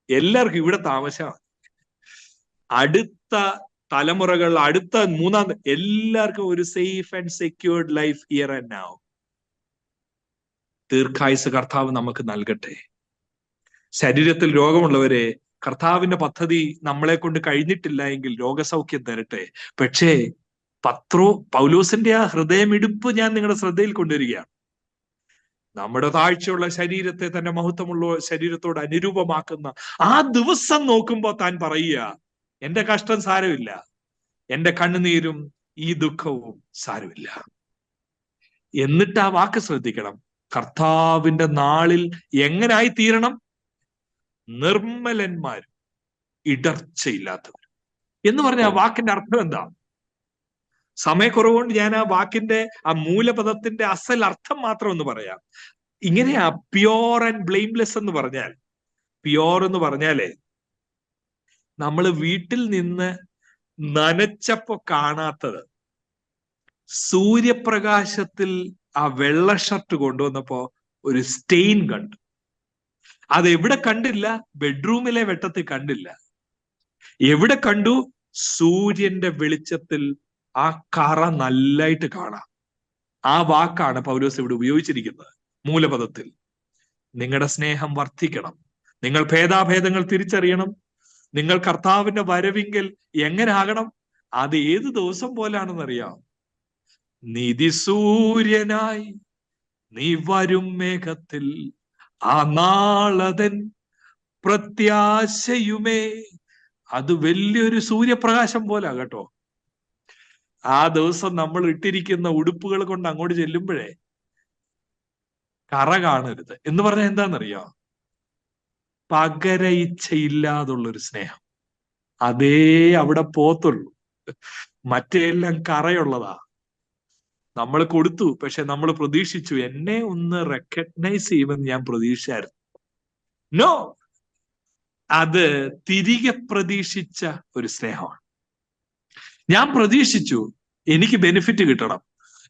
എല്ലാവർക്കും ഇവിടെ താമസമാണ്. അടുത്ത തലമുറകൾ, അടുത്ത എല്ലാവർക്കും ഒരു safe and secured life here and now. ദീർഘായുസ് കർത്താവ് നമുക്ക് നൽകട്ടെ. ശരീരത്തിൽ രോഗമുള്ളവരെ, കർത്താവിന്റെ പദ്ധതി നമ്മളെ കൊണ്ട് കഴിഞ്ഞിട്ടില്ല എങ്കിൽ രോഗസൗഖ്യം തരട്ടെ. പക്ഷേ പൗലോസിന്റെ ആ ഹൃദയമിടിപ്പ് ഞാൻ നിങ്ങളുടെ ശ്രദ്ധയിൽ കൊണ്ടുവരികയാണ്. നമ്മുടെ താഴ്ചയുള്ള ശരീരത്തെ തന്റെ മഹത്വമുള്ള ശരീരത്തോട് അനുരൂപമാക്കുന്ന ആ ദിവസം നോക്കുമ്പോ താൻ പറയുക, എന്റെ കഷ്ടം സാരമില്ല, എന്റെ കണ്ണുനീരും ഈ ദുഃഖവും സാരമില്ല. എന്നിട്ട് ആ വാക്ക് ശ്രദ്ധിക്കണം, കർത്താവിന്റെ നാളിൽ എങ്ങനായി തീരണം? നിർമ്മലന്മാരും ഇടർച്ചയില്ലാത്തവരും എന്ന് പറഞ്ഞ ആ വാക്കിന്റെ അർത്ഥം എന്താ? സമയക്കുറവുകൊണ്ട് ഞാൻ ആ വാക്കിന്റെ ആ മൂലപദത്തിന്റെ അസൽ അർത്ഥം മാത്രം ഒന്ന് പറയാം. ഇങ്ങനെയാ പ്യോർ ആൻഡ് ബ്ലെയിംലെസ് എന്ന് പറഞ്ഞാൽ. പ്യോർ എന്ന് പറഞ്ഞാലേ, നമ്മൾ വീട്ടിൽ നിന്ന് നനച്ചപ്പോ കാണാത്തത് സൂര്യപ്രകാശത്തിൽ ആ വെള്ള ഷർട്ട് കൊണ്ടുവന്നപ്പോ ഒരു സ്റ്റെയിൻ കണ്ടു. അത് എവിടെ കണ്ടില്ല? ബെഡ്റൂമിലെ വെട്ടത്തിൽ കണ്ടില്ല. എവിടെ കണ്ടു? സൂര്യന്റെ വെളിച്ചത്തിൽ ആ കറ നല്ലായിട്ട് കാണാം. ആ വാക്കാണ് പൗലോസ് ഇവിടെ ഉപയോഗിച്ചിരിക്കുന്നത് മൂലപദത്തിൽ. നിങ്ങളുടെ സ്നേഹം വർദ്ധിക്കണം, നിങ്ങൾ ഭേദാഭേദങ്ങൾ തിരിച്ചറിയണം, നിങ്ങൾ കർത്താവിന്റെ വരവിങ്കൽ എങ്ങനെ ആകണം? അത് ഏത് ദിവസം പോലാണെന്നറിയാം? നീതിസൂര്യനായി നീ വരും മേഘത്തിൽ, ആ നാളതൻ പ്രത്യാശയുമേ. അത് വലിയൊരു സൂര്യപ്രകാശം പോലെ കേട്ടോ. ആ ദിവസം നമ്മൾ ഇട്ടിരിക്കുന്ന ഉടുപ്പുകൾ കൊണ്ട് അങ്ങോട്ട് ചെല്ലുമ്പോഴേ കറ കാണരുത് എന്ന് പറഞ്ഞാൽ എന്താണെന്നറിയോ? പകര ഇച്ഛയില്ലാതുള്ളൊരു സ്നേഹം അതേ അവിടെ പോത്തുള്ളൂ. മറ്റെല്ലാം കറയുള്ളതാ. നമ്മൾ കൊടുത്തു, പക്ഷെ നമ്മൾ പ്രതീക്ഷിച്ചു എന്നെ ഒന്ന് റെക്കഗ്നൈസ് ചെയ്യുമെന്ന് ഞാൻ പ്രതീക്ഷിച്ചായിരുന്നു. നോ, അത് തിരികെ പ്രതീക്ഷിച്ച ഒരു സ്നേഹമാണ്. ഞാൻ പ്രതീക്ഷിച്ചു എനിക്ക് ബെനിഫിറ്റ് കിട്ടണം.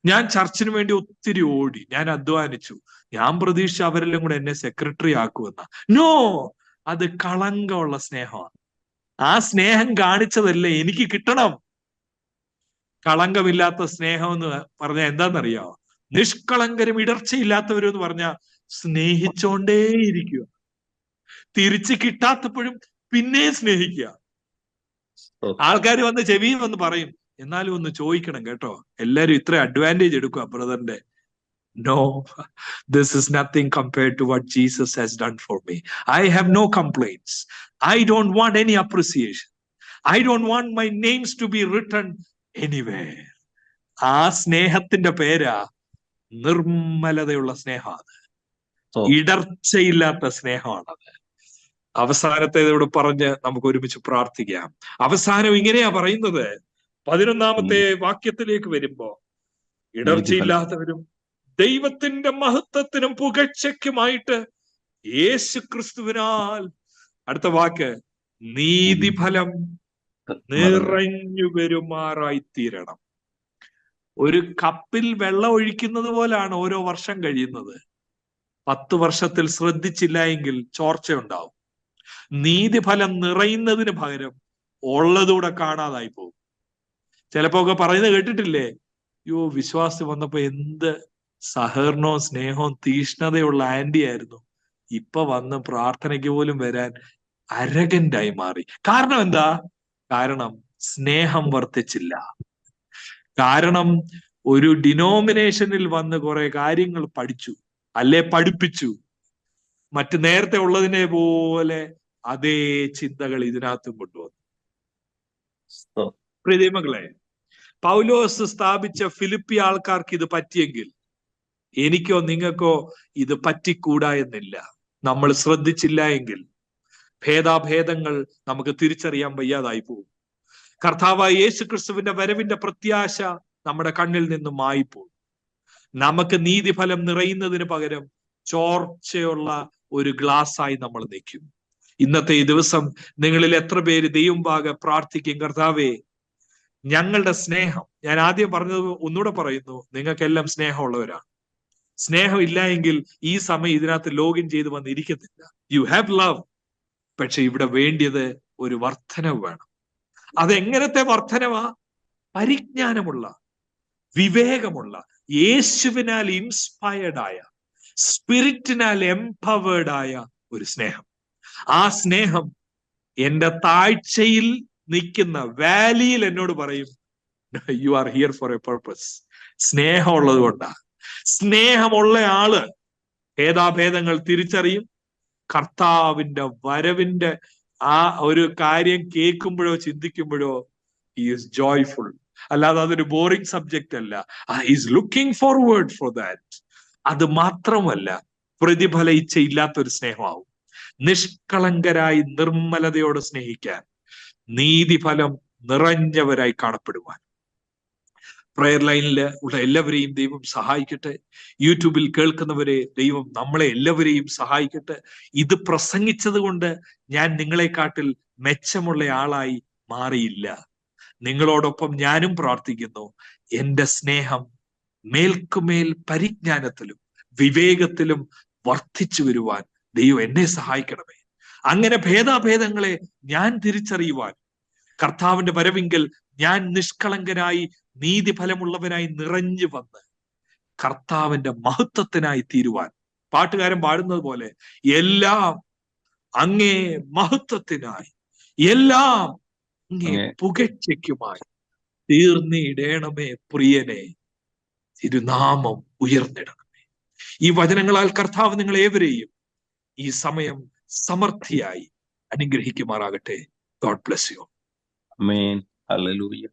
ഞാൻ ചർച്ചിന് വേണ്ടി ഒത്തിരി ഓടി, ഞാൻ അധ്വാനിച്ചു. ഞാൻ പ്രതീക്ഷിച്ച അവരെല്ലാം കൂടെ എന്നെ സെക്രട്ടറി ആക്കുമെന്ന. നോ, അത് കളങ്കമുള്ള സ്നേഹമാണ്. ആ സ്നേഹം കാണിച്ചതല്ലേ എനിക്ക് കിട്ടണം. കളങ്കമില്ലാത്ത സ്നേഹം എന്ന് പറഞ്ഞാൽ എന്താണെന്നറിയാമോ? നിഷ്കളങ്കരും ഇടർച്ചയില്ലാത്തവരും എന്ന് പറഞ്ഞാൽ സ്നേഹിച്ചോണ്ടേയിരിക്കുക, തിരിച്ച് കിട്ടാത്തപ്പോഴും പിന്നെ സ്നേഹിക്കുക. ആൾക്കാർ വന്ന് ചെവിയും വന്ന് പറയും, എന്നാലും ഒന്ന് ചോദിക്കണം കേട്ടോ. എല്ലാരും ഇത്ര അഡ്വാൻറ്റേജ് എടുക്കുക ബ്രദറിന്റെ. No, this is nothing compared to what Jesus has done for me. I have no complaints. I don't want any appreciation. I don't want my names to be written anywhere. ആ സ്നേഹത്തിന്റെ പേരാ നിർമ്മലതയുള്ള സ്നേഹമാണ്, ഇടർച്ചയില്ലാത്ത സ്നേഹമാണത്. അവസാനത്തേതോട് പറഞ്ഞ് നമുക്ക് ഒരുമിച്ച് പ്രാർത്ഥിക്കാം. അവസാനം ഇങ്ങനെയാ പറയുന്നത്, 11ാമത്തെ വാക്യത്തിലേക്ക് വരുമ്പോ, ഇടർച്ചയില്ലാത്തവരും ദൈവത്തിന്റെ മഹത്വത്തിനും പുകഴ്ചയ്ക്കുമായിട്ട് യേശു ക്രിസ്തുവിനാൽ, അടുത്ത വാക്ക്, നീതിഫലം നിറഞ്ഞു വരുമാറായി തീരണം. ഒരു കപ്പിൽ വെള്ളം ഒഴിക്കുന്നത് പോലാണ് ഓരോ വർഷം കഴിയുന്നത്. 10 വർഷത്തിൽ ശ്രദ്ധിച്ചില്ല എങ്കിൽ ചോർച്ചയുണ്ടാവും. നീതിഫലം നിറയുന്നതിന് പകരം ഉള്ളതൂടെ കാണാതായി പോകും. ചിലപ്പോ ഒക്കെ പറയുന്നത് കേട്ടിട്ടില്ലേ, യോ വിശ്വാസി വന്നപ്പോ എന്ത് സഹകരണവും സ്നേഹവും തീഷ്ണതയുള്ള ആന്റി ആയിരുന്നു, ഇപ്പൊ വന്ന് പ്രാർത്ഥനയ്ക്ക് പോലും വരാൻ അരഗന്റായി മാറി. കാരണം എന്താ? കാരണം സ്നേഹം വർദ്ധിച്ചില്ല. കാരണം ഒരു ഡിനോമിനേഷനിൽ വന്ന് കുറെ കാര്യങ്ങൾ പഠിച്ചു, അല്ലെ പഠിപ്പിച്ചു. മറ്റ് നേരത്തെ ഉള്ളതിനെ പോലെ അതേ ചിന്തകൾ ഇതിനകത്തും കൊണ്ടുവന്നു. പ്രിയമകളെ, പൗലോസ് സ്ഥാപിച്ച ഫിലിപ്പി ആൾക്കാർക്ക് ഇത് പറ്റിയെങ്കിൽ എനിക്കോ നിങ്ങൾക്കോ ഇത് പറ്റിക്കൂടാ എന്നില്ല. നമ്മൾ ശ്രദ്ധിച്ചില്ല എങ്കിൽ ഭേദാഭേദങ്ങൾ നമുക്ക് തിരിച്ചറിയാൻ വയ്യാതായി പോകും. കർത്താവായ യേശു ക്രിസ്തുവിന്റെ വരവിന്റെ പ്രത്യാശ നമ്മുടെ കണ്ണിൽ നിന്നും മായിപ്പോകും. നമുക്ക് നീതിഫലം നിറയുന്നതിന് പകരം ചോർച്ചയുള്ള ഒരു ഗ്ലാസ്സായി നമ്മൾ നിൽക്കും. ഇന്നത്തെ ഈ ദിവസം നിങ്ങളിൽ എത്ര പേര് ദൈവമുമ്പാകെ പ്രാർത്ഥിക്കും, കർത്താവേ ഞങ്ങളുടെ സ്നേഹം, ഞാൻ ആദ്യം പറഞ്ഞത് ഒന്നുകൂടെ പറയുന്നു, നിങ്ങൾക്കെല്ലാം സ്നേഹമുള്ളവരാണ്. സ്നേഹം ഇല്ല എങ്കിൽ ഈ സമയം ഇതിനകത്ത് ലോഗിൻ ചെയ്ത് വന്നിരിക്കത്തില്ല. യു ഹാവ് ലവ്, പക്ഷെ ഇവിടെ വേണ്ടിയത് ഒരു വർധനവ് വേണം. അതെങ്ങനത്തെ വർധനവാ? പരിജ്ഞാനമുള്ള, വിവേകമുള്ള, യേശുവിനാൽ ഇൻസ്പയർഡ് ആയ, സ്പിരിറ്റിനാൽ എംപവേർഡ് ആയ ഒരു സ്നേഹം. ആ സ്നേഹം എന്റെ താഴ്ചയിൽ നിൽക്കുന്ന വാലിയിൽ എന്നോട് പറയും, you are here for a purpose. സ്നേഹമുള്ളത് കൊണ്ടാ. സ്നേഹമുള്ള ആള് ഭേദാഭേദങ്ങൾ തിരിച്ചറിയും. കർത്താവിന്റെ വരവിന്റെ ആ ഒരു കാര്യം കേൾക്കുമ്പോഴോ ചിന്തിക്കുമ്പോഴോ he is joyful. അല്ലാതെ അതൊരു ബോറിംഗ് സബ്ജക്റ്റ് അല്ല. he is looking forward for that. അത് മാത്രമല്ല, പ്രതിഫല ഇച്ഛയില്ലാത്തൊരു സ്നേഹമാവും. നിഷ്കളങ്കരായി നിർമ്മലതയോടെ സ്നേഹിക്കാൻ, നീതിഫലം നിറഞ്ഞവരായി കാണപ്പെടുവാൻ. പ്രയർ ലൈനിൽ ഉള്ള എല്ലാവരെയും ദൈവം സഹായിക്കട്ടെ. യൂട്യൂബിൽ കേൾക്കുന്നവരെ ദൈവം നമ്മളെ എല്ലാവരെയും സഹായിക്കട്ടെ. ഇത് പ്രസംഗിച്ചത് കൊണ്ട് ഞാൻ നിങ്ങളെക്കാട്ടിൽ മെച്ചമുള്ള ആളായി മാറിയില്ല. നിങ്ങളോടൊപ്പം ഞാനും പ്രാർത്ഥിക്കുന്നു, എന്റെ സ്നേഹം മേൽക്കുമേൽ പരിജ്ഞാനത്തിലും വിവേകത്തിലും വർദ്ധിച്ചു വരുവാൻ ദൈവം എന്നെ സഹായിക്കണമേ. അങ്ങനെ ഭേദാഭേദങ്ങളെ ഞാൻ തിരിച്ചറിയുവാൻ, കർത്താവിന്റെ വരവിങ്കൽ ഞാൻ നിഷ്കളങ്കനായി നീതിഫലമുള്ളവനായി നിറഞ്ഞു വന്ന് കർത്താവിന്റെ മഹത്വത്തിനായി തീരുവാൻ. പാട്ടുകാരൻ പാടുന്നത് പോലെ, എല്ലാം അങ്ങേ മഹത്വത്തിനായി, എല്ലാം അങ്ങേ പുകഴ്ചയ്ക്കുമായി തീർന്നിടേണമേ പ്രിയനെ. തിരുനാമം ഉയർന്നിടണമേ. ഈ വചനങ്ങളാൽ കർത്താവ് നിങ്ങൾ ഏവരെയും ഈ സമയം സമൃദ്ധിയായി അനുഗ്രഹിക്കുമാറാകട്ടെ. God bless you. Amen. Hallelujah.